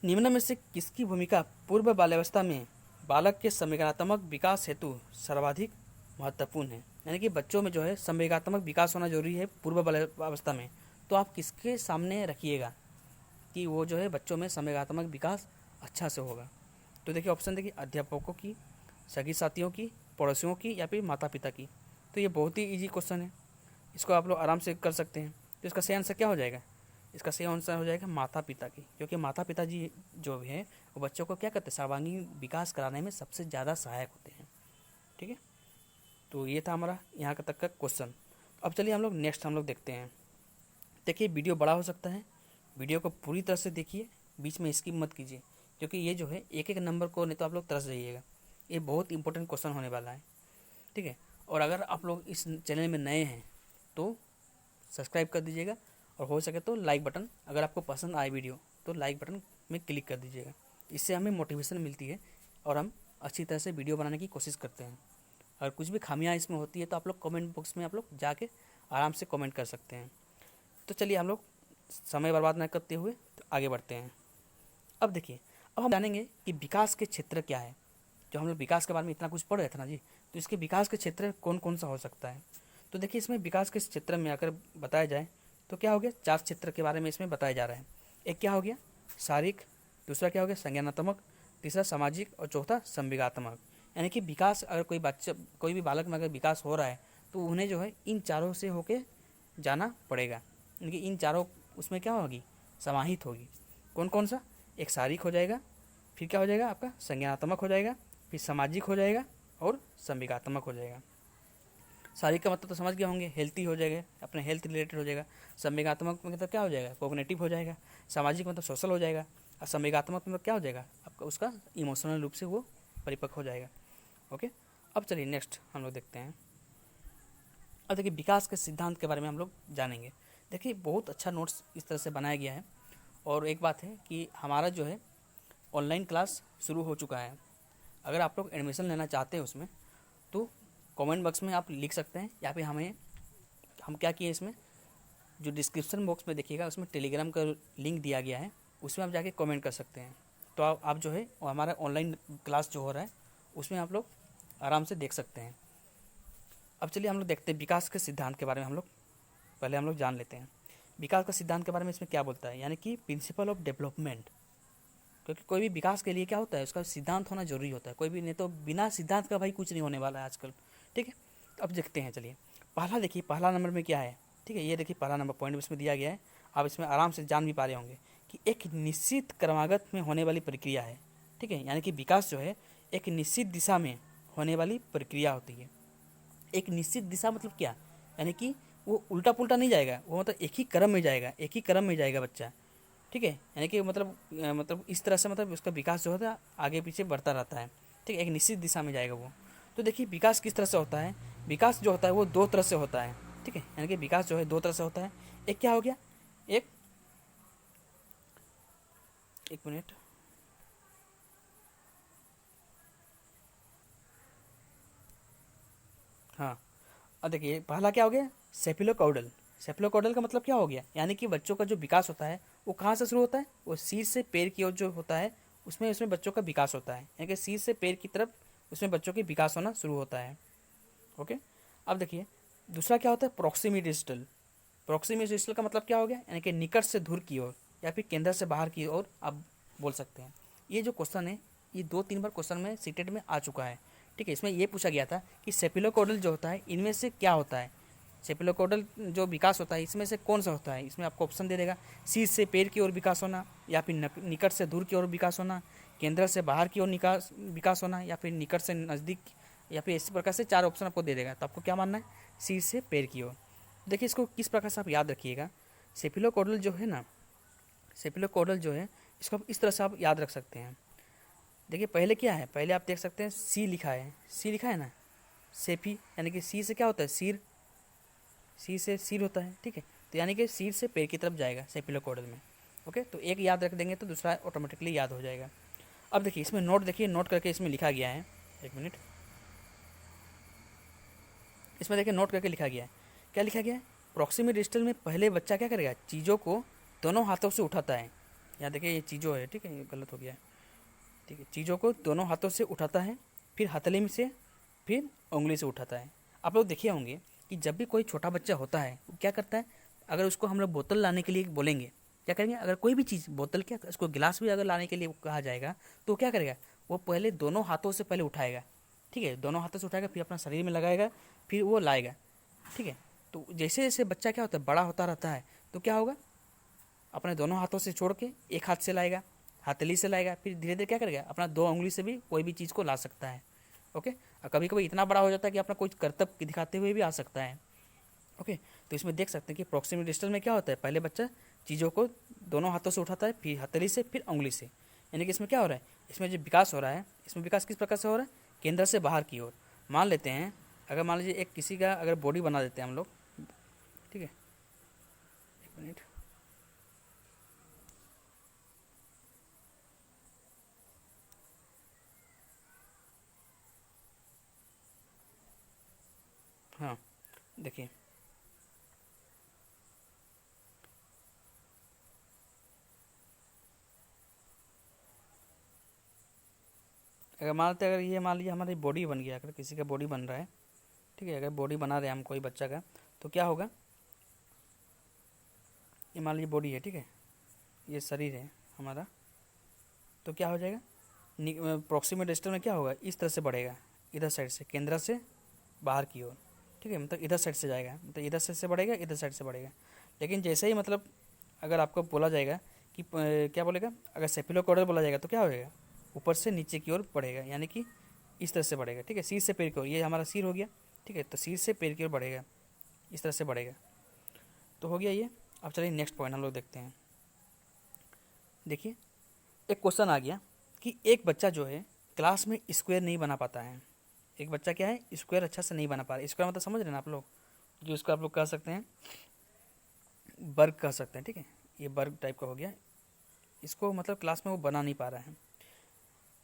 निम्न में से किसकी भूमिका पूर्व बाल्यावस्था में बालक के संवेदनात्मक विकास हेतु सर्वाधिक महत्वपूर्ण है? यानी कि बच्चों में जो है संवेदनात्मक विकास होना जरूरी है पूर्व बाल्यावस्था में, तो आप किसके सामने रखिएगा कि वो जो है बच्चों में संवेदनात्मक विकास अच्छा से होगा? तो देखिए ऑप्शन देखिए, अध्यापकों की, सगी साथियों की, पड़ोसियों की, या फिर माता पिता की। तो ये बहुत ही इजी क्वेश्चन है, इसको आप लोग आराम से कर सकते हैं। तो इसका सही आंसर क्या हो जाएगा? इसका सही आंसर हो जाएगा माता पिता की, क्योंकि माता पिता जी जो है वो बच्चों को क्या करते हैं? सर्वांगीण विकास कराने में सबसे ज़्यादा सहायक होते हैं, ठीक है। तो ये था हमारा यहाँ का तक का क्वेश्चन। अब चलिए हम लोग नेक्स्ट हम लोग देखते हैं। देखिए वीडियो बड़ा हो सकता है, वीडियो को पूरी तरह से देखिए, बीच में स्किप मत कीजिए, क्योंकि ये जो है एक एक नंबर को नहीं तो आप लोग तरस जाइएगा। ये बहुत इंपॉर्टेंट क्वेश्चन होने वाला है, ठीक है। और अगर आप लोग इस चैनल में नए हैं तो सब्सक्राइब कर दीजिएगा, और हो सके तो लाइक बटन, अगर आपको पसंद आए वीडियो तो लाइक बटन में क्लिक कर दीजिएगा। इससे हमें मोटिवेशन मिलती है और हम अच्छी तरह से वीडियो बनाने की कोशिश करते हैं। अगर कुछ भी खामियां इसमें होती है तो आप लोग कमेंट बॉक्स में आप लोग जाके आराम से कमेंट कर सकते हैं। तो चलिए हम लोग समय बर्बाद न करते हुए तो आगे बढ़ते हैं। अब देखिए, अब हम जानेंगे कि विकास के क्षेत्र क्या है। जो हम लोग विकास के बारे में इतना कुछ पढ़ रहे थे ना जी, तो इसके विकास के क्षेत्र कौन कौन सा हो सकता है। तो देखिए इसमें विकास के क्षेत्र में अगर बताया जाए तो क्या हो गया, 4 क्षेत्र के बारे में इसमें बताया जा रहा है। एक क्या हो गया? शारीरिक, दूसरा क्या हो गया? संज्ञानात्मक, तीसरा सामाजिक, और चौथा संवेगात्मक। यानी कि विकास अगर कोई बच्चा, कोई भी बालक में अगर विकास हो रहा है तो उन्हें जो है इन चारों से होके जाना पड़ेगा, यानी कि इन चारों उसमें क्या होगी? समाहित होगी। कौन कौन सा? एक शारीरिक हो जाएगा, फिर क्या हो जाएगा आपका? संज्ञानात्मक हो जाएगा, फिर सामाजिक हो जाएगा, और संवेगात्मक हो जाएगा। शारीरिक का मतलब तो समझ गए होंगे, हेल्थी हो जाएगा, अपने हेल्थ रिलेटेड हो जाएगा। संवेगात्मक मतलब क्या हो जाएगा? कोग्निटिव हो जाएगा। सामाजिक मतलब सोशल हो जाएगा। और संवेगात्मक मतलब क्या हो जाएगा आपका? उसका इमोशनल रूप से वो परिपक्व हो जाएगा। ओके, अब चलिए नेक्स्ट हम लोग देखते हैं। अब देखिए विकास के सिद्धांत के बारे में हम लोग जानेंगे। देखिए बहुत अच्छा नोट्स इस तरह से बनाया गया है। और एक बात है कि हमारा जो है ऑनलाइन क्लास शुरू हो चुका है। अगर आप लोग एडमिशन लेना चाहते हैं उसमें तो कमेंट बॉक्स में आप लिख सकते हैं, या फिर हम क्या किए इसमें जो डिस्क्रिप्शन बॉक्स में देखिएगा उसमें टेलीग्राम का लिंक दिया गया है, उसमें आप जाके कमेंट कर सकते हैं। तो आप जो है हमारा ऑनलाइन क्लास जो हो रहा है उसमें आप लोग आराम से देख सकते हैं। अब चलिए हम लोग देखते हैं विकास के सिद्धांत के बारे में। पहले हम लोग जान लेते हैं विकास का सिद्धांत के बारे में। इसमें क्या बोलता है, यानी कि प्रिंसिपल ऑफ डेवलपमेंट। क्योंकि कोई भी विकास के लिए क्या होता है, उसका सिद्धांत होना जरूरी होता है। कोई भी नहीं तो बिना सिद्धांत का भाई कुछ नहीं होने वाला है आजकल, ठीक है। अब देखते हैं, चलिए पहला देखिए, पहला नंबर में क्या है, ठीक है। ये देखिए पहला नंबर पॉइंट इसमें दिया गया है, आप इसमें आराम से जान भी पा रहे होंगे कि एक निश्चित क्रमागत में होने वाली प्रक्रिया है, ठीक है। यानी कि विकास जो है एक निश्चित दिशा में होने वाली प्रक्रिया होती है। एक निश्चित दिशा मतलब क्या, यानी कि वो उल्टा पुल्टा नहीं जाएगा, वो मतलब एक ही क्रम में जाएगा, एक ही क्रम में जाएगा बच्चा, ठीक है। यानी कि मतलब इस तरह से मतलब उसका विकास जो होता है आगे पीछे बढ़ता रहता है, ठीक है। एक निश्चित दिशा में जाएगा वो। तो देखिए विकास किस तरह से होता है, विकास जो होता है वो 2 तरह से होता है, ठीक है। यानी कि विकास जो है 2 तरह से होता है। एक क्या हो गया, एक मिनट, हाँ। अब देखिए पहला क्या हो गया, सेफिलोकॉर्डल। सेफिलोकॉर्डल का मतलब क्या हो गया, यानी कि बच्चों का जो विकास होता है वो कहाँ से शुरू होता है, वो सिर से पैर की ओर जो होता है उसमें बच्चों का विकास होता है। यानी कि सिर से पैर की तरफ उसमें बच्चों के विकास होना शुरू होता है। ओके, अब देखिए दूसरा क्या होता है, प्रॉक्सिमी डिजिटल। प्रॉक्सिमी डिजिटल का मतलब क्या हो गया, यानी कि निकट से दूर की ओर या फिर केंद्र से बाहर की ओर आप बोल सकते हैं। ये जो क्वेश्चन है ये 2-3 बार क्वेश्चन में सीटेट में आ चुका है, ठीक है। इसमें ये पूछा गया था कि सेफिलोकॉर्डल जो होता है इनमें से क्या होता है, सेफिलोकॉर्डल जो विकास होता है इसमें से कौन सा होता है। इसमें आपको ऑप्शन दे देगा, सिर से पैर की ओर विकास होना, या फिर निकट से दूर की ओर विकास होना, केंद्र से बाहर की ओर विकास होना, या फिर निकट से नज़दीक, या फिर इसी प्रकार से 4 ऑप्शन आपको दे देगा। तो आपको क्या मानना है, सिर से पैर की ओर। देखिए इसको किस प्रकार से आप याद रखिएगा, सेफिलोकोडल जो है ना, सेफिलोकोडल जो है इसको आप इस तरह से आप याद रख सकते हैं। देखिए पहले क्या है, पहले आप देख सकते हैं सी लिखा है, सी लिखा है ना, सेफी यानी कि सी से क्या होता है, सिर, सी से सिर होता है, ठीक है। तो यानी कि सिर से पैर की तरफ जाएगा सेफिलोकोडल में। ओके, तो एक याद रख देंगे तो दूसरा ऑटोमेटिकली याद हो जाएगा। अब देखिए इसमें नोट, देखिए नोट करके इसमें लिखा गया है, एक मिनट, इसमें देखिए नोट करके लिखा गया है, क्या लिखा गया है, प्रॉक्सिमल डिजिटल में पहले बच्चा क्या करेगा, चीज़ों को दोनों हाथों से उठाता है। यहाँ देखिए ये चीज़ों है, ठीक है, ये गलत हो गया है, ठीक है, चीज़ों को दोनों हाथों से उठाता है, फिर हथेली में से, फिर उंगली से उठाता है। आप लोग देखे होंगे कि जब भी कोई छोटा बच्चा होता है वो क्या करता है, अगर उसको हम लोग बोतल लाने के लिए बोलेंगे, क्या करेंगे, अगर कोई भी चीज़, बोतल क्या, उसको गिलास भी अगर लाने के लिए कहा जाएगा तो क्या करेगा, वो पहले दोनों हाथों से पहले उठाएगा, ठीक है, दोनों हाथों से उठाएगा, फिर अपना शरीर में लगाएगा, फिर वो लाएगा, ठीक है। तो जैसे जैसे बच्चा क्या होता है, बड़ा होता रहता है, तो क्या होगा, अपने दोनों हाथों से छोड़ के एक हाथ से लाएगा, हथेली से लाएगा, फिर धीरे धीरे क्या करेगा, अपना दो उंगली से भी कोई भी चीज़ को ला सकता है। ओके, और कभी कभी इतना बड़ा हो जाता है कि अपना कोई करतब दिखाते हुए भी आ सकता है। ओके, तो इसमें देख सकते हैं कि प्रॉक्सिमल डिजिटल में क्या होता है, पहले बच्चा चीज़ों को दोनों हाथों से उठाता है, फिर हथेली से, फिर उंगली से, यानी कि इसमें क्या हो रहा है, इसमें जो विकास हो रहा है, इसमें विकास किस प्रकार से हो रहा है, केंद्र से बाहर की ओर। मान लेते हैं, अगर मान लीजिए एक किसी का अगर बॉडी बना देते हैं हम लोग, ठीक है, एक मिनट, हाँ देखिए, अगर मान लेते हैं, अगर ये मान लीजिए हमारी बॉडी बन गया, अगर किसी का बॉडी बन रहा है, ठीक है, अगर बॉडी बना रहे हैं हम कोई बच्चा का, तो क्या होगा, ये मान लीजिए बॉडी है, ठीक है, ये शरीर है हमारा, तो क्या हो जाएगा, प्रॉक्सिमल डिस्टेंस में क्या होगा, इस तरह से बढ़ेगा, इधर साइड से, केंद्र से बाहर की ओर, ठीक है, मतलब इधर साइड से जाएगा, मतलब इधर साइड से बढ़ेगा, इधर साइड से बढ़ेगा। लेकिन जैसे ही मतलब अगर आपको बोला जाएगा कि क्या बोलेगा, अगर सेफिलोकोडल बोला जाएगा तो क्या होएगा, ऊपर से नीचे की ओर बढ़ेगा, यानी कि इस तरह से बढ़ेगा, ठीक है, सिर से पैर की ओर, ये हमारा सिर हो गया, ठीक है, तो सिर से पैर की ओर बढ़ेगा, इस तरह से बढ़ेगा, तो हो गया ये। अब चलिए नेक्स्ट पॉइंट हम लोग देखते हैं। देखिए एक क्वेश्चन आ गया कि एक बच्चा जो है क्लास में स्क्वायर नहीं बना पाता है, एक बच्चा क्या है, स्क्वायर अच्छा से नहीं बना पा रहा है, स्क्वायर मतलब समझ रहे हैं ना आप लोग, जो इसको आप लोग कह सकते हैं वर्ग कह सकते हैं, ठीक है, ये वर्ग टाइप का हो गया, इसको मतलब क्लास में वो बना नहीं पा रहा है,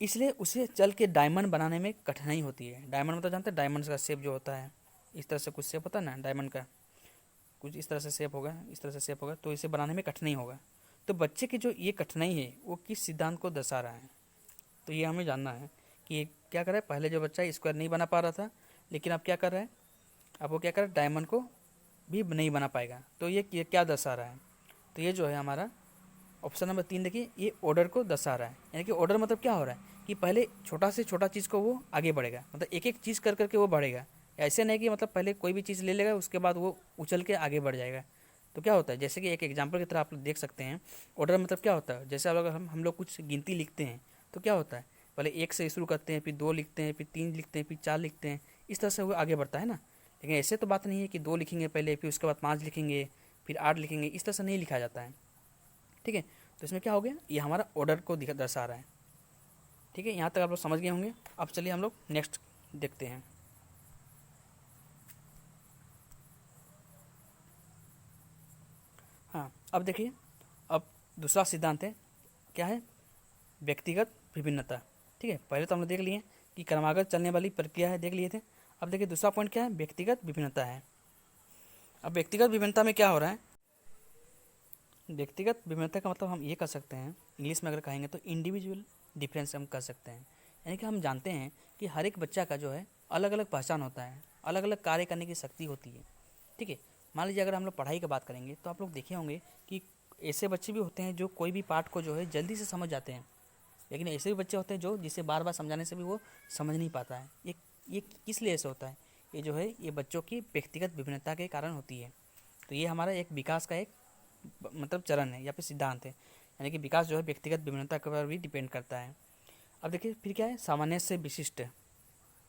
इसलिए उसे चल के डायमंड बनाने में कठिनाई होती है। डायमंड मतलब जानते हैं, डायमंड का शेप जो होता है, इस तरह से कुछ शेप होता है ना डायमंड का, कुछ इस तरह से शेप होगा, इस तरह से शेप होगा, तो इसे बनाने में कठिनाई होगा। तो बच्चे की जो ये कठिनाई है वो किस सिद्धांत को दर्शा रहा है, तो ये हमें जानना है कि ये क्या कर रहा है, पहले जो बच्चा स्क्वायर नहीं बना पा रहा था, लेकिन अब क्या कर रहा है, अब वो क्या कर रहा है, डायमंड को भी नहीं बना पाएगा, तो ये क्या दर्शा रहा है, तो ये जो है हमारा ऑप्शन नंबर 3, देखिए ये ऑर्डर को दर्शा रहा है, यानी कि ऑर्डर मतलब क्या हो रहा है कि पहले छोटा से छोटा चीज़ को वो आगे बढ़ेगा, मतलब एक एक चीज़ कर करके वो बढ़ेगा, ऐसे नहीं कि मतलब पहले कोई भी चीज़ ले लेगा उसके बाद वो उछल के आगे बढ़ जाएगा। तो क्या होता है, जैसे कि एक एग्जाम्पल की तरह आप लोग देख सकते हैं, ऑर्डर मतलब क्या होता है, जैसे अगर हम लोग कुछ गिनती लिखते हैं तो क्या होता है, पहले एक से शुरू करते हैं, फिर दो लिखते हैं, फिर तीन लिखते हैं, फिर चार लिखते हैं, इस तरह से वो आगे बढ़ता है ना। लेकिन ऐसे तो बात नहीं है कि दो लिखेंगे पहले, फिर उसके बाद पाँच लिखेंगे, फिर आठ लिखेंगे, इस तरह से नहीं लिखा जाता है, ठीक है। तो इसमें क्या हो गया, ये हमारा ऑर्डर को दर्शा रहा है, ठीक है, यहाँ तक आप लोग समझ गए होंगे। अब चलिए हम लोग नेक्स्ट देखते हैं। हाँ अब देखिए, अब दूसरा सिद्धांत है, क्या है, व्यक्तिगत विभिन्नता, ठीक है, पहले तो हमने देख लिए कि क्रमागत चलने वाली प्रक्रिया है, देख लिए थे। अब देखिए दूसरा पॉइंट क्या है, व्यक्तिगत विभिन्नता है। अब व्यक्तिगत विभिन्नता में क्या हो रहा है, व्यक्तिगत विभिन्नता का मतलब हम ये कर सकते हैं, इंग्लिश में अगर कहेंगे तो इंडिविजुअल डिफरेंस हम कर सकते हैं, यानी कि हम जानते हैं कि हर एक बच्चा का जो है अलग अलग पहचान होता है, अलग अलग कार्य करने की शक्ति होती है, ठीक है। मान लीजिए अगर हम लोग पढ़ाई की बात करेंगे तो आप लोग देखे होंगे कि ऐसे बच्चे भी होते हैं जो कोई भी पाठ को जो है जल्दी से समझ जाते हैं, लेकिन ऐसे भी बच्चे होते हैं जो जिसे बार बार समझाने से भी वो समझ नहीं पाता है। ये किस लिए ऐसे होता है, ये जो है ये बच्चों की व्यक्तिगत विभिन्नता के कारण होती है। तो ये हमारा एक विकास का एक मतलब चरण है या फिर सिद्धांत है, यानी कि विकास जो है व्यक्तिगत विभिन्नता के ऊपर भी डिपेंड करता है। अब देखिए फिर क्या है, सामान्य से विशिष्ट,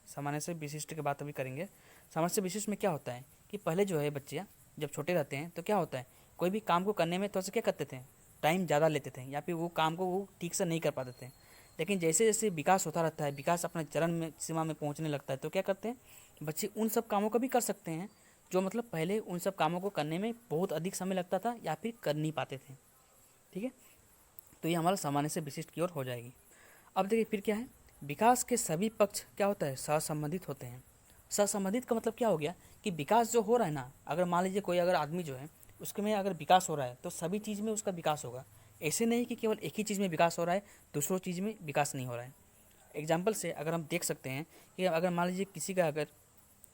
सामान्य से विशिष्ट की बात अभी करेंगे। सामान्य से विशिष्ट में क्या होता है कि पहले जो है बच्चे जब छोटे रहते हैं तो क्या होता है कोई भी काम को करने में थोड़ा सा क्या करते थे, टाइम ज़्यादा लेते थे या फिर वो काम को वो ठीक से नहीं कर पाते थे। लेकिन जैसे जैसे विकास होता रहता है, विकास अपने चरण में सीमा में पहुंचने लगता है, तो क्या करते हैं बच्चे उन सब कामों को भी कर सकते हैं जो मतलब पहले उन सब कामों को करने में बहुत अधिक समय लगता था या फिर कर नहीं पाते थे। ठीक है, तो ये हमारा सामान्य से विशिष्ट की ओर हो जाएगी। अब देखिए फिर क्या है, विकास के सभी पक्ष क्या होता है, सहसंबंधित होते हैं। सहसंबंधित का मतलब क्या हो गया कि विकास जो हो रहा है ना, अगर मान लीजिए कोई अगर आदमी जो है उसके में अगर विकास हो रहा है तो सभी चीज़ में उसका विकास होगा। ऐसे नहीं कि केवल एक ही चीज़ में विकास हो रहा है, दूसरों चीज़ में विकास नहीं हो रहा है। एग्जाम्पल से अगर हम देख सकते हैं कि अगर मान लीजिए किसी का अगर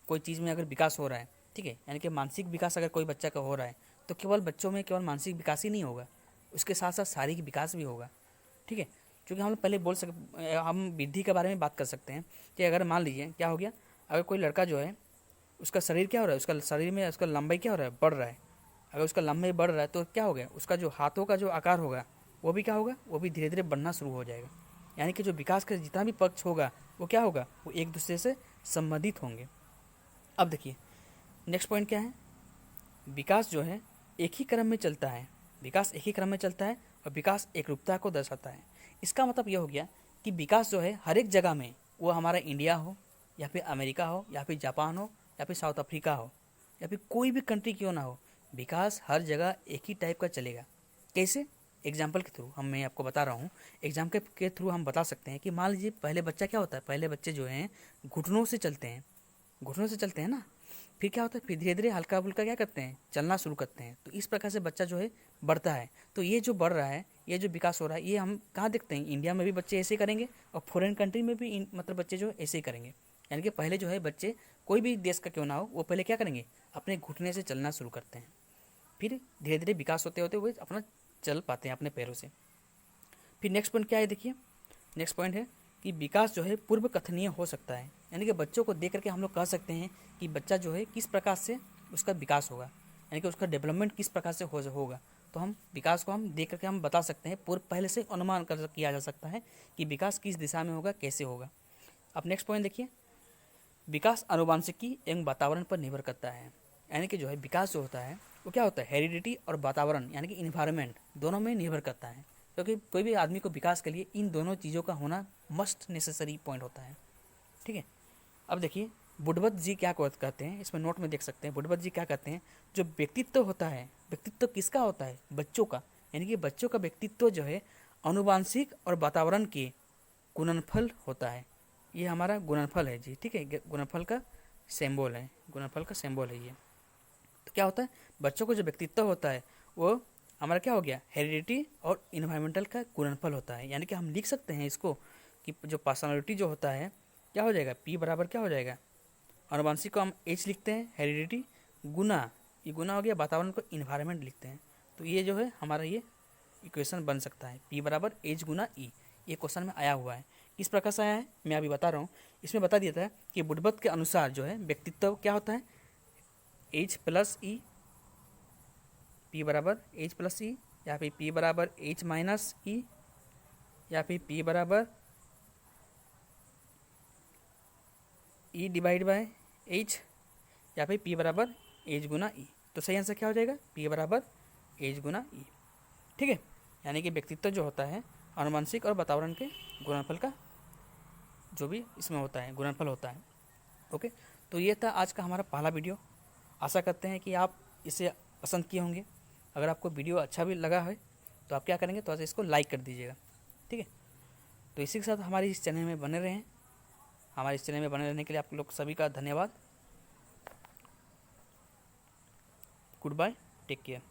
कोई चीज़ में अगर विकास हो रहा है, ठीक है, यानी कि मानसिक विकास अगर कोई बच्चा का हो रहा है, तो केवल बच्चों में केवल मानसिक विकास ही नहीं होगा, उसके साथ साथ शारीरिक विकास भी होगा। ठीक है, क्योंकि हम लोग पहले हम वृद्धि के बारे में बात कर सकते हैं कि अगर मान लीजिए क्या हो गया, अगर कोई लड़का जो है उसका शरीर क्या हो रहा है, उसका शरीर में उसका लंबाई क्या हो रहा है, बढ़ रहा है। अगर उसका लंबाई बढ़ रहा है तो क्या हो गया, उसका जो हाथों का जो आकार होगा वो भी क्या होगा, वो भी धीरे धीरे बढ़ना शुरू हो जाएगा। यानी कि जो विकास का जितना भी पक्ष होगा वो क्या होगा, वो एक दूसरे से संबंधित होंगे। अब देखिए नेक्स्ट पॉइंट क्या है, विकास जो है एक ही क्रम में चलता है, विकास एक ही क्रम में चलता है और विकास एकरूपता को दर्शाता है। इसका मतलब यह हो गया कि विकास जो है हर एक जगह में, वो हमारा इंडिया हो या फिर अमेरिका हो या फिर जापान हो या फिर साउथ अफ्रीका हो या फिर कोई भी कंट्री क्यों ना हो, विकास हर जगह एक ही टाइप का चलेगा। कैसे, एग्जाम्पल के थ्रू मैं आपको बता रहा हूँ। एग्जाम्पल के थ्रू हम बता सकते हैं कि मान लीजिए पहले बच्चा क्या होता है, पहले बच्चे जो हैं घुटनों से चलते हैं, घुटनों से चलते हैं ना, फिर क्या होता है, फिर धीरे धीरे हल्का फुल्का क्या करते हैं, चलना शुरू करते हैं। तो इस प्रकार से बच्चा जो है बढ़ता है। तो ये जो बढ़ रहा है, ये जो विकास हो रहा है, ये हम कहाँ देखते हैं, इंडिया में भी बच्चे ऐसे करेंगे और फॉरेन कंट्री में भी मतलब बच्चे जो ऐसे ही करेंगे। यानी कि पहले जो है बच्चे कोई भी देश का क्यों ना हो, वो पहले क्या करेंगे, अपने घुटने से चलना शुरू करते हैं, फिर धीरे धीरे विकास होते होते वो अपना चल पाते हैं अपने पैरों से। फिर नेक्स्ट पॉइंट क्या है, देखिए नेक्स्ट पॉइंट है कि विकास जो है पूर्व कथनीय हो सकता है। यानी कि बच्चों को देख करके हम लोग कह सकते हैं कि बच्चा जो है किस प्रकार से उसका विकास होगा, यानी कि उसका डेवलपमेंट किस प्रकार से होगा। तो हम विकास को हम देख करके हम बता सकते हैं, पूर्व पहले से अनुमान कर किया जा सकता है कि विकास किस दिशा में होगा, कैसे होगा। अब नेक्स्ट पॉइंट देखिए, विकास आनुवंशिकी एवं वातावरण पर निर्भर करता है। यानी कि जो है विकास जो होता है वो क्या होता है, हेरिडिटी और वातावरण यानी कि इन्वायरमेंट दोनों में निर्भर करता है। क्योंकि कोई भी आदमी को विकास के लिए इन दोनों चीज़ों का होना मस्ट नेसेसरी पॉइंट होता है। ठीक है, अब देखिए बुद्धबद्ध जी क्या कहते हैं, इसमें नोट में देख सकते हैं। बुद्धबद्ध जी क्या कहते हैं, जो व्यक्तित्व होता है, व्यक्तित्व किसका होता है, बच्चों का। यानी कि बच्चों का व्यक्तित्व जो है आनुवंशिक और वातावरण के गुणनफल होता है। ये हमारा गुणनफल है जी, ठीक है, गुणनफल का सिंबल है, गुणनफल का सिंबल है ये। तो क्या होता है, बच्चों को जो व्यक्तित्व होता है वो हमारा क्या हो गया, हेरिडिटी और इन्वायरमेंटल का गुणनफल होता है। यानी कि हम लिख सकते हैं इसको कि जो पर्सनालिटी जो होता है क्या हो जाएगा, पी बराबर क्या हो जाएगा, आनुवंशिक को हम एच लिखते हैं, हेरिडिटी गुना, ये गुना हो गया, वातावरण को इन्वायरमेंट लिखते हैं। तो ये जो है हमारा ये इक्वेशन बन सकता है, पी बराबर एच गुना ई। ये क्वेश्चन में आया हुआ है, किस प्रकार से आया है मैं अभी बता रहा हूँ। इसमें बता दिया था कि बुद्धबद्ध के अनुसार जो है व्यक्तित्व क्या होता है, एच प्लस ई, पी बराबर एच प्लस ई, या फिर पी बराबर एच माइनस ई, या फिर पी बराबर ई डिवाइड बाय एच, या फिर पी बराबर एच गुना ई। तो सही आंसर क्या हो जाएगा, पी बराबर एच गुना ई। ठीक है, यानी कि व्यक्तित्व जो होता है आनुवंशिक और वातावरण के गुणनफल का जो भी इसमें होता है गुणनफल होता है। ओके, तो ये था आज का हमारा पहला वीडियो। आशा करते हैं कि आप इसे पसंद किए होंगे। अगर आपको वीडियो अच्छा भी लगा है तो आप क्या करेंगे, तो इसको लाइक कर दीजिएगा। ठीक है, तो इसी के साथ हमारे इस चैनल में बने रहें। हमारे इस चैनल में बने रहने के लिए आप लोग सभी का धन्यवाद। Goodbye, take care.